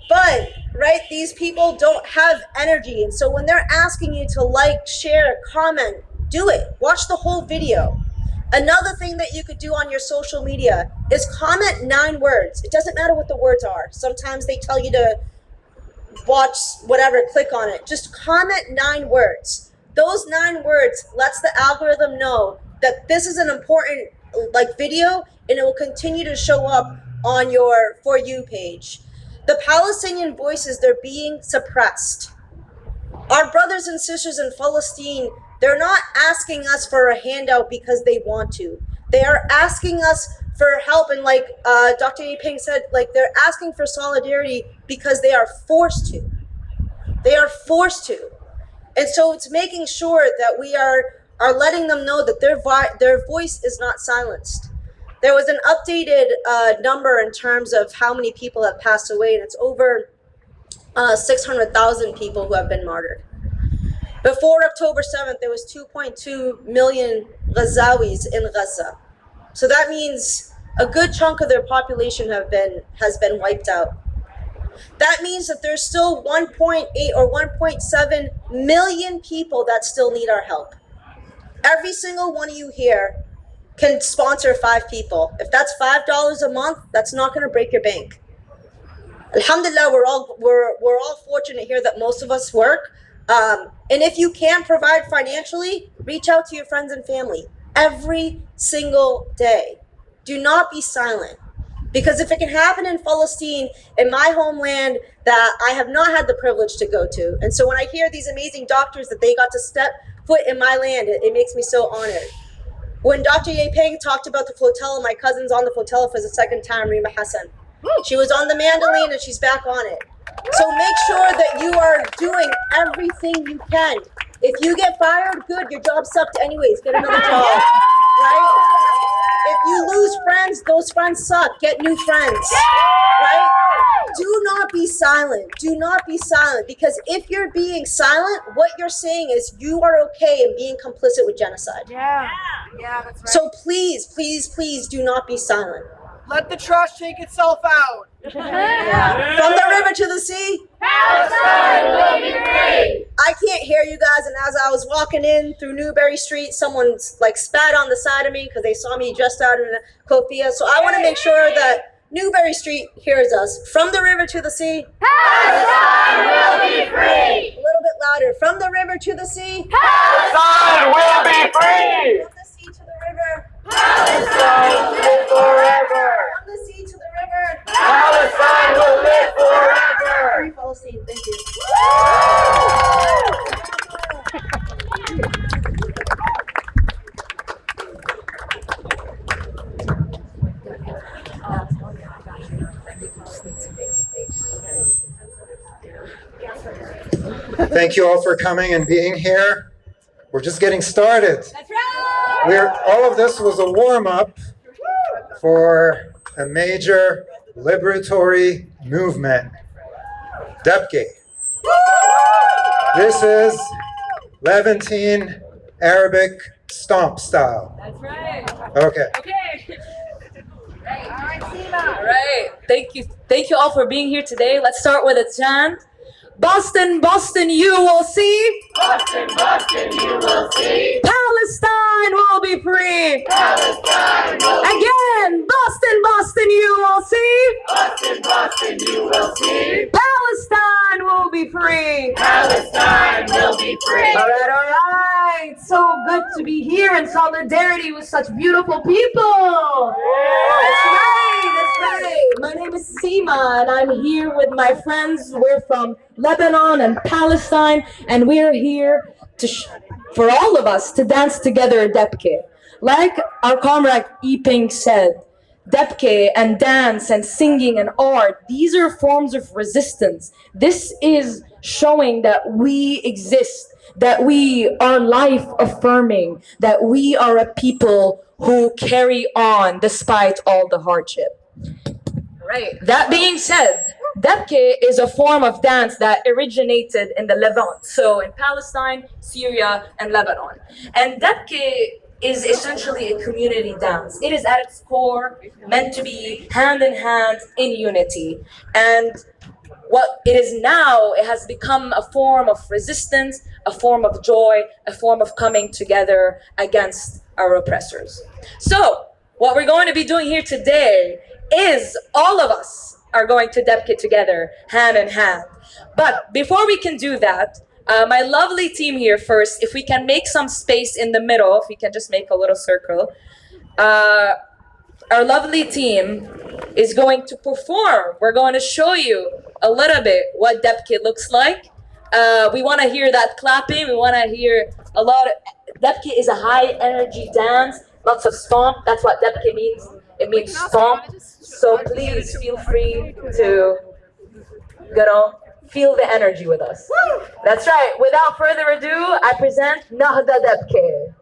But, right, these people don't have energy, and so when they're asking you to like, share, comment, do it. Watch the whole video. Another thing that you could do on your social media is comment 9 words. It doesn't matter what the words are. Sometimes they tell you to watch whatever, click on it. Just comment 9 words. Those 9 words lets the algorithm know that this is an important video, and it will continue to show up on your For You page. The Palestinian voices, they're being suppressed. Our brothers and sisters in Palestine, they're not asking us for a handout because they want to. They are asking us for help, and like Dr. Yipeng said, they're asking for solidarity because they are forced to. They are forced to. And so it's making sure that we are letting them know that their voice is not silenced. There was an updated number in terms of how many people have passed away, and it's over 600,000 people who have been martyred. Before October 7th, there was 2.2 million Ghazawis in Gaza. So that means a good chunk of their population has been wiped out. That means that there's still 1.8 or 1.7 million people that still need our help. Every single one of you here can sponsor 5 people. If that's $5 a month, that's not going to break your bank. Alhamdulillah, we're all fortunate here that most of us work. And if you can provide financially, reach out to your friends and family every single day. Do not be silent. Because if it can happen in Palestine, in my homeland that I have not had the privilege to go to, and so when I hear these amazing doctors that they got to step foot in my land, it makes me so honored. When Dr. Yipeng talked about the flotilla, my cousin's on the flotilla for the second time, Rima Hassan. She was on the mandolin and she's back on it. So make sure that you are doing everything you can. If you get fired, good, your job sucked anyways, get another job, right? If you lose friends, those friends suck, get new friends, right? Do not be silent, do not be silent, because if you're being silent, what you're saying is you are okay in being complicit with genocide. Yeah, that's right. So please, please, please do not be silent. Let the trash take itself out. Yeah. From the river to the sea, Palestine will be free. I can't hear you guys, and as I was walking in through Newberry Street, someone spat on the side of me because they saw me dressed out in a kofia. So I want to make sure that Newberry Street hears us. From the river to the sea, Palestine will be free. A little bit louder. From the river to the sea, Palestine will be free. From the sea to the river, Palestine will live forever. From the sea to the river, Palestine will live forever. Free Palestine. Thank you. Thank you all for coming and being here. We're just getting started. That's right. All of this was a warm-up for a major liberatory movement, Dabke. This is Levantine Arabic stomp style. That's right. Okay. Okay. All right. Thank you all for being here today. Let's start with a chant. Boston, Boston, you will see. Boston, Boston, you will see. Palestine will be free. Palestine will be Again, Boston, Boston, you will see. Boston, Boston, you will see. Palestine will be free. Palestine will be free. All right. So good to be here in solidarity with such beautiful people. That's right. My name is Seema, and I'm here with my friends. We're from Lebanon and Palestine, and we're here for all of us to dance together at Dabke. Like our comrade Yipeng said, Dabke and dance and singing and art, these are forms of resistance. This is showing that we exist, that we are life affirming, that we are a people who carry on despite all the hardship. Right. That being said, Dabke is a form of dance that originated in the Levant, so in Palestine, Syria, and Lebanon. And Dabke is essentially a community dance. It is at its core meant to be hand in hand in unity. And what it is now, it has become a form of resistance, a form of joy, a form of coming together against our oppressors. So, what we're going to be doing here today is all of us are going to Dabke together, hand in hand. But before we can do that, my lovely team here first, if we can make some space in the middle, if we can just make a little circle. Our lovely team is going to perform. We're going to show you a little bit what Dabke looks like. We want to hear that clapping. We want to hear a lot of... Dabke is a high energy dance, lots of stomp. That's what Dabke means. It means stomp. So please feel free to, feel the energy with us. That's right. Without further ado, I present Nahda Dabke.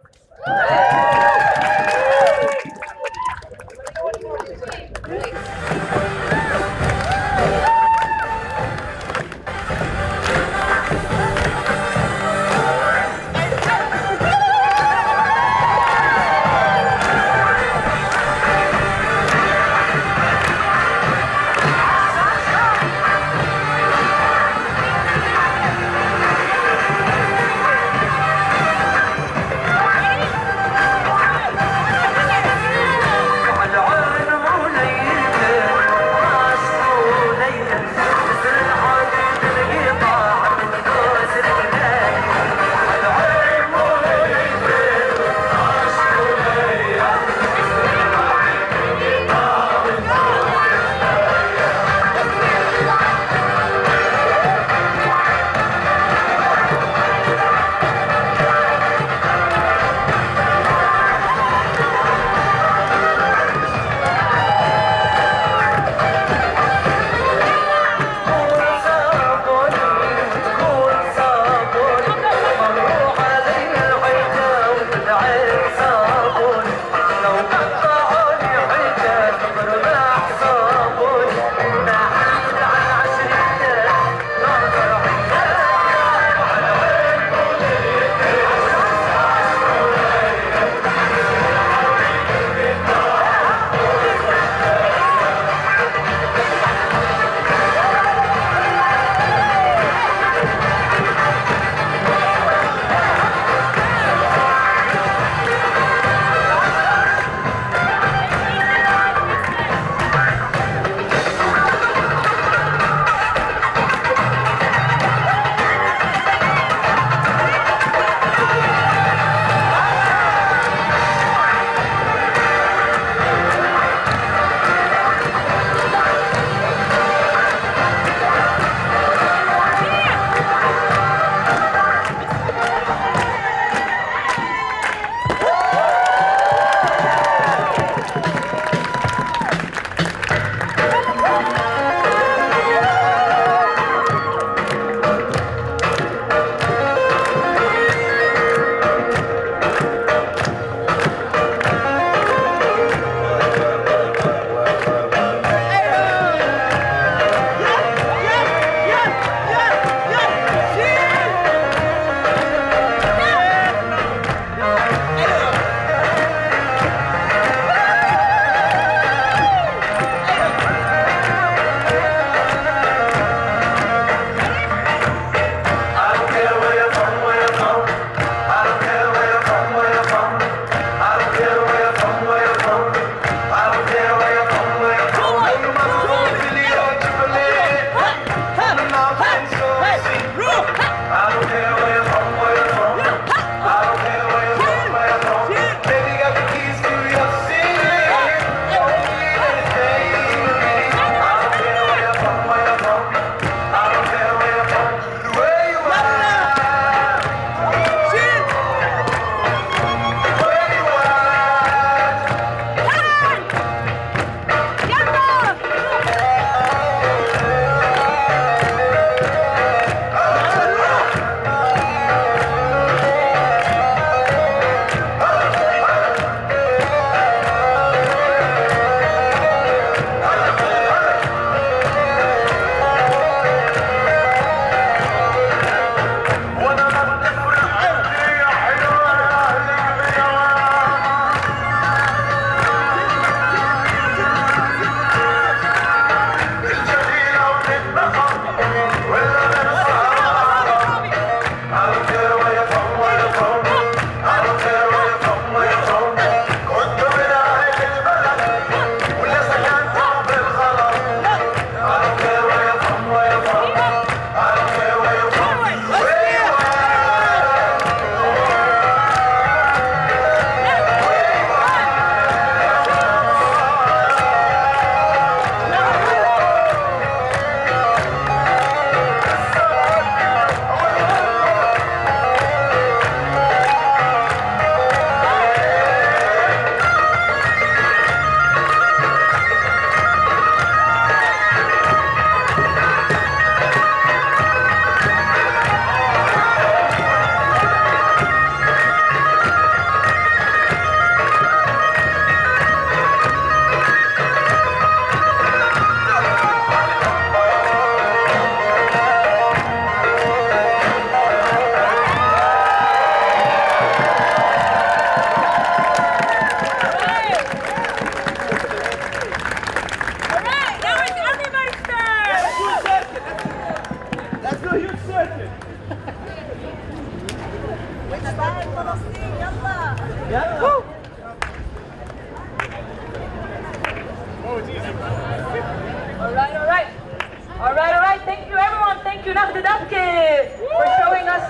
All right. Thank you, everyone. Thank you, Dabke, for showing us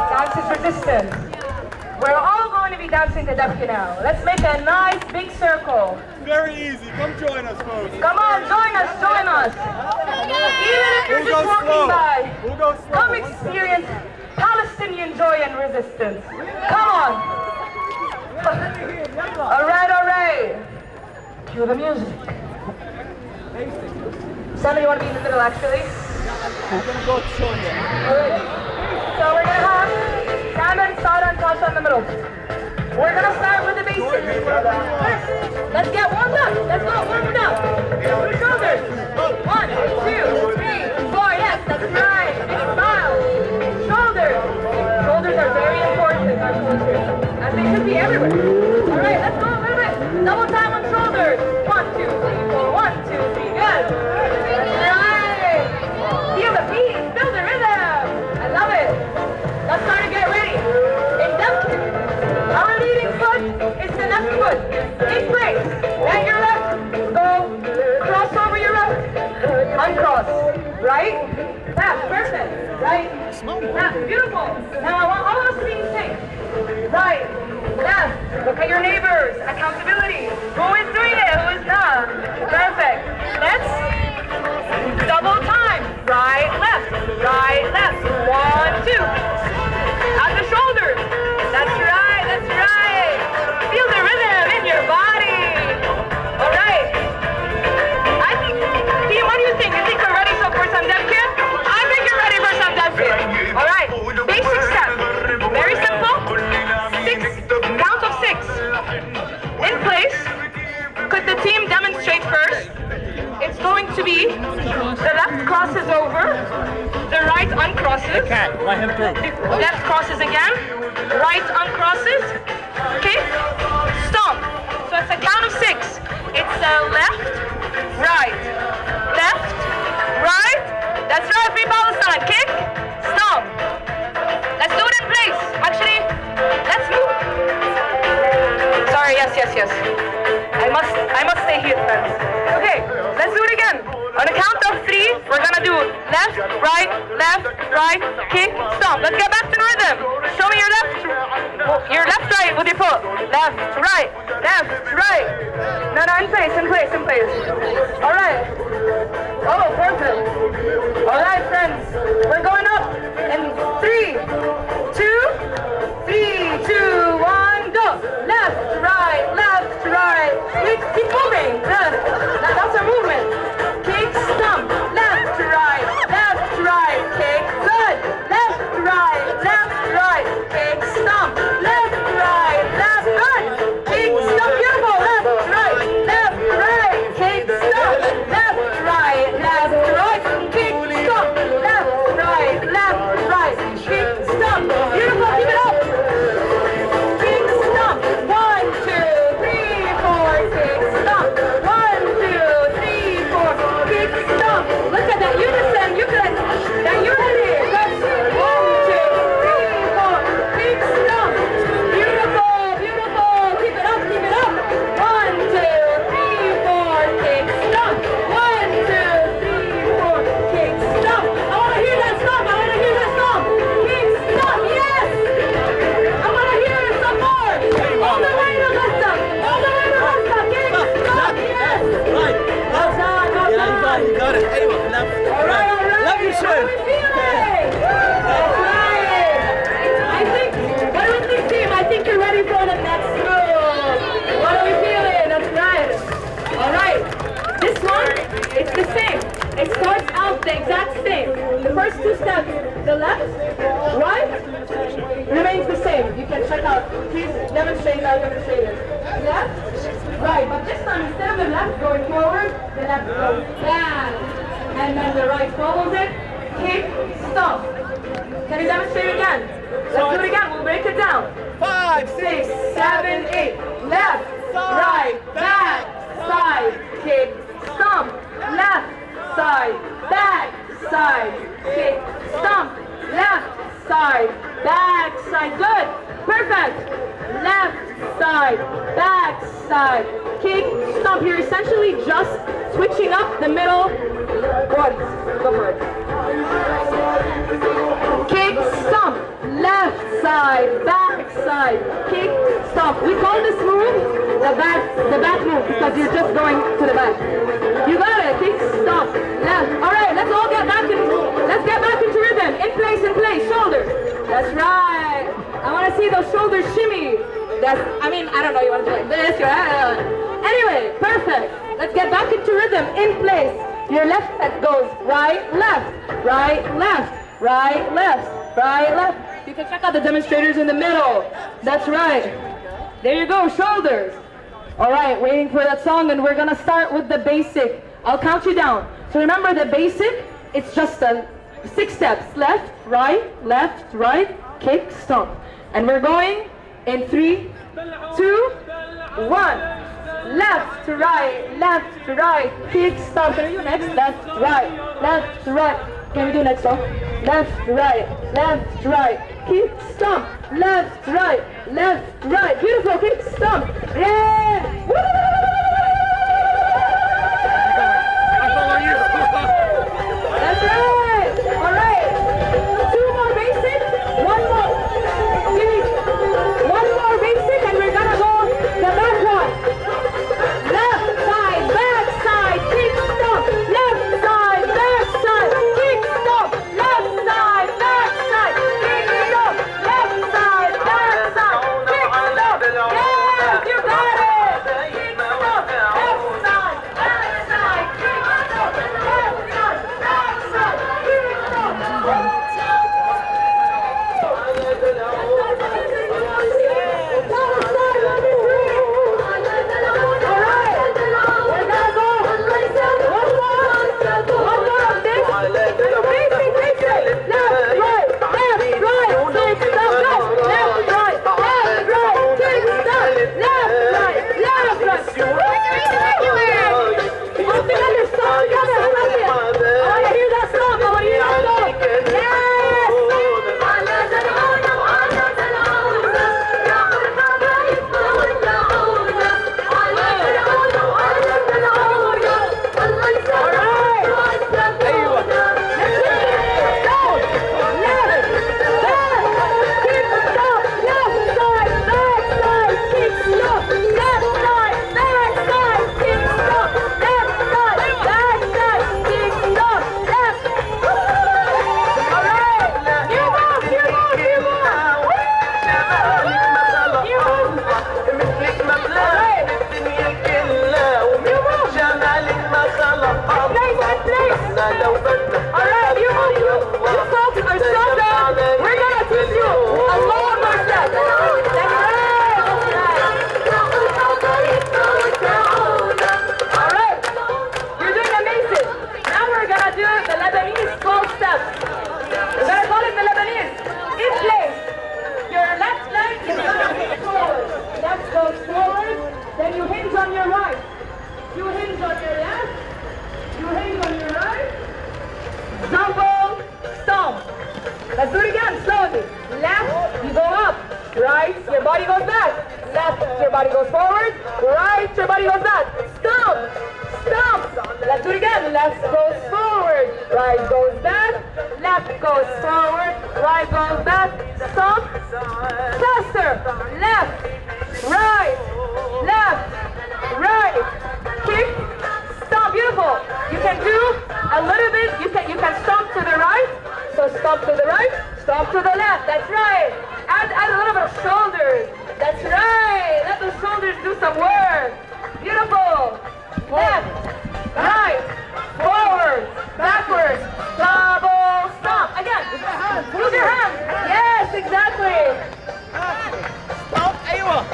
dance is resistance. We're all going to be dancing to Dabke now. Let's make a nice big circle. Very easy. Come join us, folks. Come on, join us. Even if you're just walking by, We'll go slow. come experience Palestinian joy and resistance. Come on. All right. Cue the music. Sandra, you want to be in the middle, actually? Alright. So we're going to have Sam and Sada and Tasha in the middle. We're going to start with the basics. First, let's get warmed up. Let's go, warmed up. Your shoulders. 1, 2, 3, 4. Yes, that's right. Big smile. Shoulders. Shoulders are very important in our culture, as they should be everywhere. Alright, let's go a little bit. Double time on shoulders. 1, 2, 3, 4. 1, 2, 3. Good. Feel the beat, feel the rhythm. I love it. Let's start to get ready. In Dabke, our leading foot is the left foot. In place. At your left, go cross over your left. Uncross. Right? Left. Perfect. Right? Left. Beautiful. Now I want all of us to be in sync. Right. Left. Look at your neighbors. Accountability. Who is doing it? Who is not? Perfect. Let's double time. Right, left. 1, 2. At the shoulders. That's right. Feel the rhythm in your body. All right. Team, what do you think? You think we're ready for some Dabke? I think you're ready for some Dabke. All right. Basic step. Very simple. 6. Count of 6. In place. Could the team demonstrate first? It's going to be the left crosses over, the right uncrosses. Let him through. Left crosses again, right uncrosses. Okay? Stomp. So it's a count of 6. It's left, right. That's right, Free Palestine. Kick, stomp. Let's do it in place. Actually, let's move. Sorry, yes. I must stay here, friends. Okay, let's do it again. On a count of 3, we're gonna do left, right, kick, stomp. Let's get back to the rhythm. Show me your left, right with your foot. Left, right. No, in place. All right. Oh, perfect. All right, friends. We're going up in 3, 2, 1, go. Left, right. Keep moving. That's a movement. Kick, stomp. Left, right. Kick. Good. Left, right. Kick, stomp. Left, right. Good. Kick, stomp. Beautiful. Left, right. Kick, stomp. Left, right. Kick, stomp. Left, right. Kick, stomp. Beautiful. Keep it up. Kick, stomp. 1, 2, 3, 4. Kick, stomp. 1, 2, 3, 4. Kick, stomp. Look at that unison. That unity. Good. 1, 2, 3, 4. Kick, stomp. Beautiful. Keep it up. 1, 2, 3, 4. Kick, stomp. 1, 2, 3, 4. Kick, stomp. I want to hear that stomp. Kick, stomp. Yes. I want to hear it some more. All the way to Gaza. Kick, stomp. Yes. Well done. You got it. All right. Love you, sir. How are we feeling? That's right. What do we think, team? I think you're ready for the next move. What are we feeling? That's right. All right. This one, it's the same. It starts out the exact same. The first 2 steps, the left, right, remains the same. You can check out. Please demonstrate our demonstrators. Left, right. But this time, instead of the left going forward, the left goes back. And then the right follows it. Kick, stomp. Can you demonstrate again? Let's do it again. We'll break it down. 5, 6, 7, 8. Left, right, back, side, kick, stomp. Left, side, back, side, kick, stomp. Left, side, back, side. Good. Perfect. Left, side, back, side, kick, stomp. You're essentially just switching up the middle. Go for it. We call this move the back move because you're just going to the back. You got it. Kick, stomp, left. All right, let's all get back into rhythm. In place, shoulders. That's right. I want to see those shoulders shimmy. I don't know, you want to do like this, Anyway, perfect. Let's get back into rhythm, in place. Your left head goes right, left, right, left, right, left, right, left. You can check out the demonstrators in the middle. That's right. There you go, shoulders. All right, waiting for that song, and we're gonna start with the basic. I'll count you down. So remember the basic, it's just 6 steps. Left, right, kick, stomp. And we're going in 3, 2, 1. Left to right, kick, stomp. Can we do next? Left to right. Can we do next song? Left to right, kick, stomp. Left to right. Beautiful, kick, stomp. Yeah. Woo! I follow you. That's right. All right. 2 more basic. 1 more. One more basic, and we're gonna go the back one. Left side, back side, kick, stomp. Left side, back side, kick, stomp. Left side, back side, kick, stomp. Left side, back side, kick, stomp. Yes, you got it. Kick, stomp. Left side, back side, kick, stomp. Left side, back side, kick, stomp. Let's do it again, slowly. Left, you go up. Right, your body goes back. Left, your body goes forward. Right, your body goes back. Stomp, stomp. Let's do it again. Left goes forward. Right goes back. Left goes forward. Right goes back. Stomp. Faster. Left, right, kick, stomp. Beautiful. You can do a little bit. You can stomp to the right. So stomp to the right, stomp to the left. That's right. Add a little bit of shoulders. That's right. Let the shoulders do some work. Beautiful. Left, right, forward, backwards, double stomp. Again. Use your hands. Yes, exactly. Stomp. Aywa.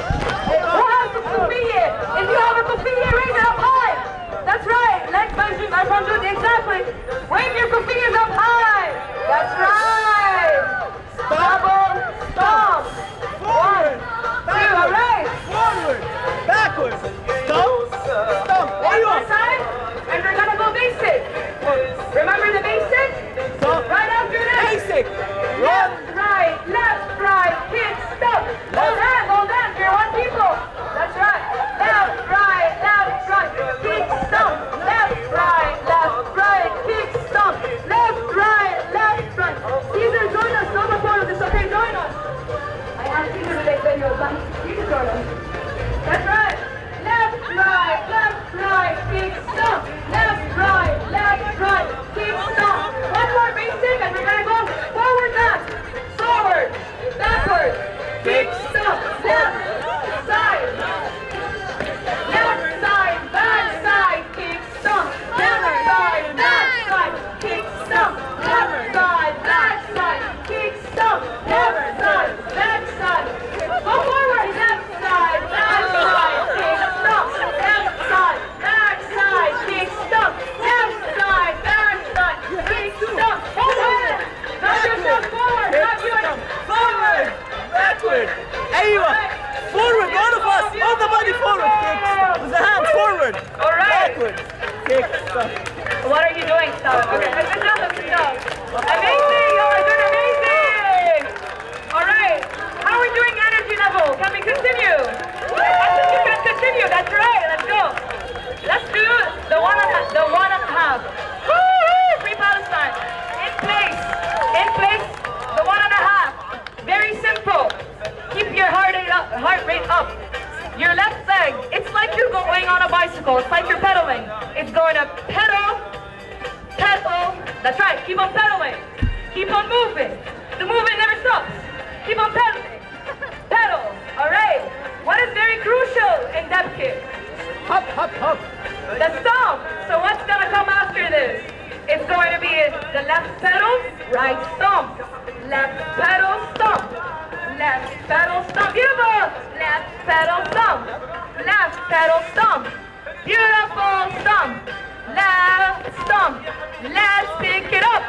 Okay, good job, good job. Amazing, you are doing amazing. All right, how are we doing energy level? Can we continue? I think you can continue, that's right, let's go. Let's do the one and a half. Woo! Free Palestine. In place, the one and a half. Very simple. Keep your heart rate up. Your left leg, it's like you're going on a bicycle. It's like you're pedaling. It's going to pedal. That's right, keep on pedaling. Keep on moving. The movement never stops. Keep on pedaling. Pedal, all right. What is very crucial in Dabke? Hop, hop, hop. The stomp. So what's gonna come after this? It's going to be the left pedal, right stomp. Left pedal, stomp. Left pedal, stomp. Beautiful. Left pedal, stomp. Left pedal, stomp. Beautiful stomp. Left stomp. Let's pick it up.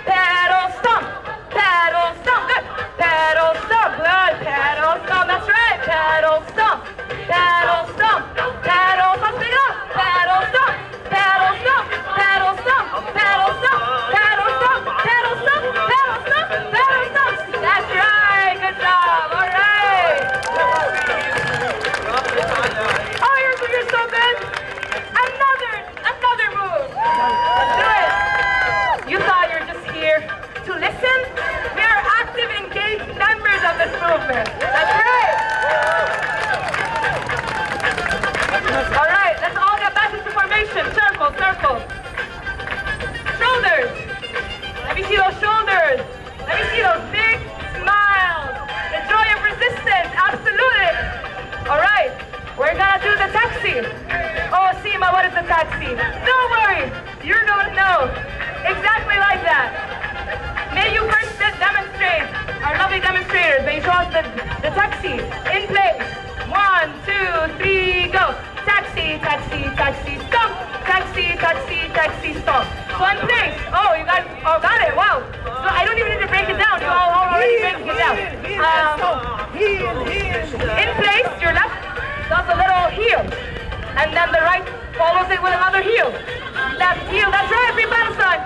Pedal, stomp. Pedal, stomp. Good. Pedal, stomp. Good. Pedal, stomp. That's right. Pedal, stomp. Pedal, stomp. Pedal, stomp. Pick it up. Pedal, stomp. Pedal, stomp. Pedal, stomp. Pedal, stomp. Pedal, stomp. Pedal, stomp. Pedal, stomp. Pedal, stomp. That's right. Good job. All right. Oh, you're so good. Another move. Let's do it. You thought you were just here to listen? We are active, engaged members of this movement. That's right. All right, let's all get back into formation. Circle, circle. Shoulders. Let me see those shoulders. Let me see those big smiles. The joy of resistance. Absolutely. All right, we're gonna do the taxi. Oh, Seema, what is the taxi? Don't worry, you're gonna know. Exactly like that. May you first demonstrate, our lovely demonstrators, may you show us the taxi. In place. 1, 2, 3, go. Taxi, taxi, taxi, stop. Taxi, taxi, taxi, stop. So in place. Oh, you guys all got it. Wow. So I don't even need to break it down. You all already breaking it down. In place, your left does a little heel. And then the right follows it with another heel. Left heel, that's right, Free Palestine.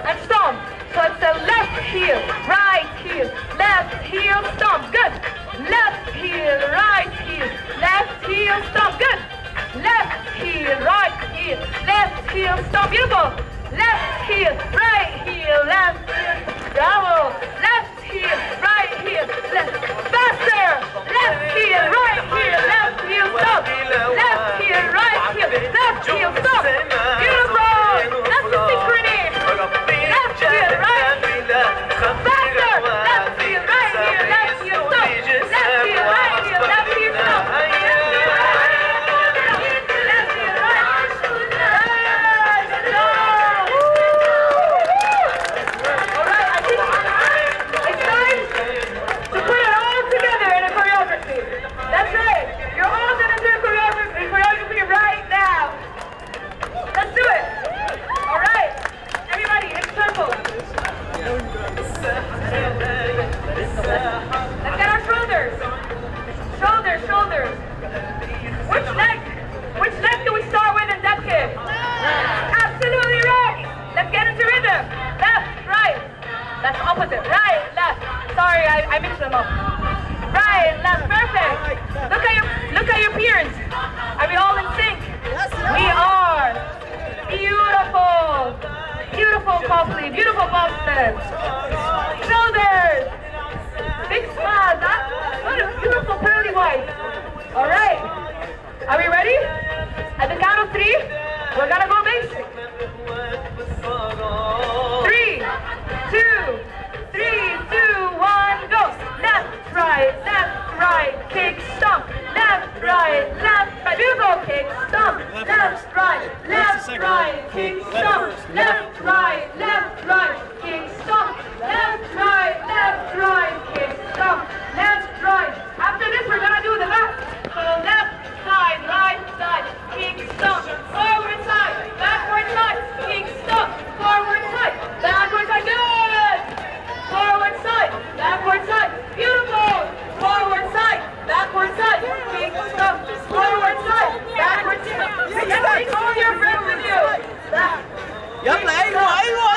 And stomp. So it's a left heel, right heel, left heel, stomp. Good. Left heel, right heel, left heel, stomp. Good. Left heel, right heel, left heel, stomp. Beautiful. Left heel, right heel, left heel. Bravo. Left heel, right heel, left. Faster. Left heel, right heel, left heel, stomp. Left heel, right heel, left heel, stomp. Beautiful. That's the synchrony. Left heel, right heel. Faster. Left heel, right heel, left heel, stomp. Left heel, right heel, left heel, stomp. That's right. You're all gonna do choreography right now. Let's do it. All right. Everybody, in circle. Let's get our shoulders. Shoulders, shoulders. Which leg do we start with in Dabke? Absolutely right. Let's get into rhythm. Left, right. That's opposite. Right, left. Sorry, I mixed them up. Right, left, perfect. Look at your peers. Are we all in sync? Yes, we are. Beautiful. Beautiful Copley. Beautiful Boston. Shoulders. Big smile. What a beautiful pearly white. All right. Are we ready? At the count of 3, we're gonna go basic. 3, 2, 1, go. Left, right, kick, stomp. Left, right, beautiful, kick, stomp. Left, right, kick, stomp. Left, right, kick, stomp. Left, right, kick, stomp. Left, right. After this, we're gonna do the back. So left side, right side, kick, stomp. Forward side, backward side, kick, stomp. Forward side, backward side, good. Forward side, backward side, beautiful. Forward side, backward side, kick, stomp. Forward side, backward side. Take all your friends with you. Back. Yalla, ايوه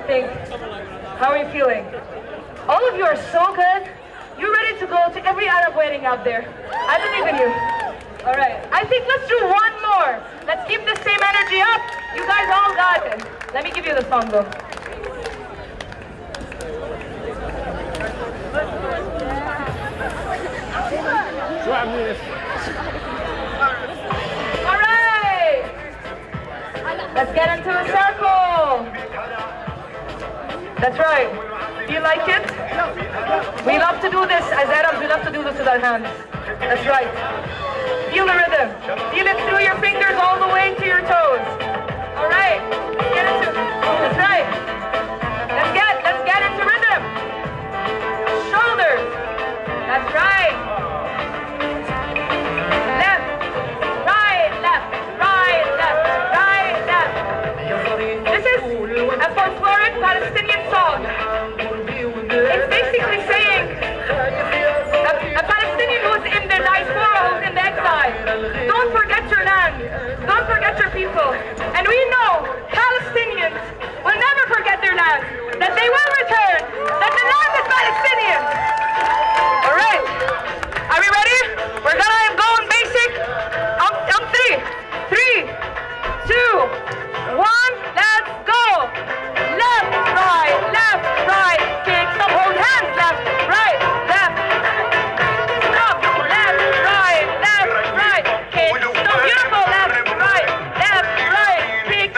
think. How are you feeling? All of you are so good. You're ready to go to every Arab wedding out there. I believe in you. All right. I think let's do one more. Let's keep the same energy up. You guys all got it. Let me give you the song though. All right. Let's get into a circle. That's right. Do you like it? We love to do this as Arabs. We love to do this with our hands. That's right. Feel the rhythm. Feel it through your fingers all the way to your toes. All right. Let's get into it. That's right. Let's get into rhythm. Shoulders. That's right. Left, right, left, right, left, right, left. This is a folkloric Palestinian song. It's basically saying a Palestinian who's in the diaspora, who's in the exile, don't forget your land, don't forget your people. And we know Palestinians will never forget their land, that they will return, that the land is Palestinian. All right, are we ready? We're gonna go in basic. On three. 3, 2, 1, let's go. Left, right, kick, stop, hold hands, left, right, stop, left, right, kick, stop, beautiful, left, right, kick,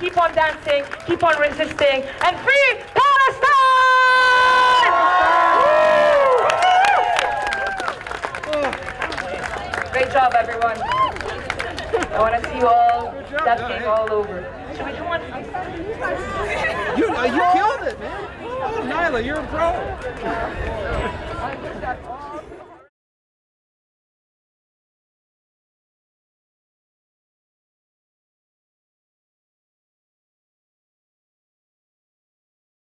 keep on dancing, keep on resisting, and free Palestine! Great job, everyone. I want to see you all Dabke all over. Should we do one? You killed it, man. Oh, Nyla, you're a pro.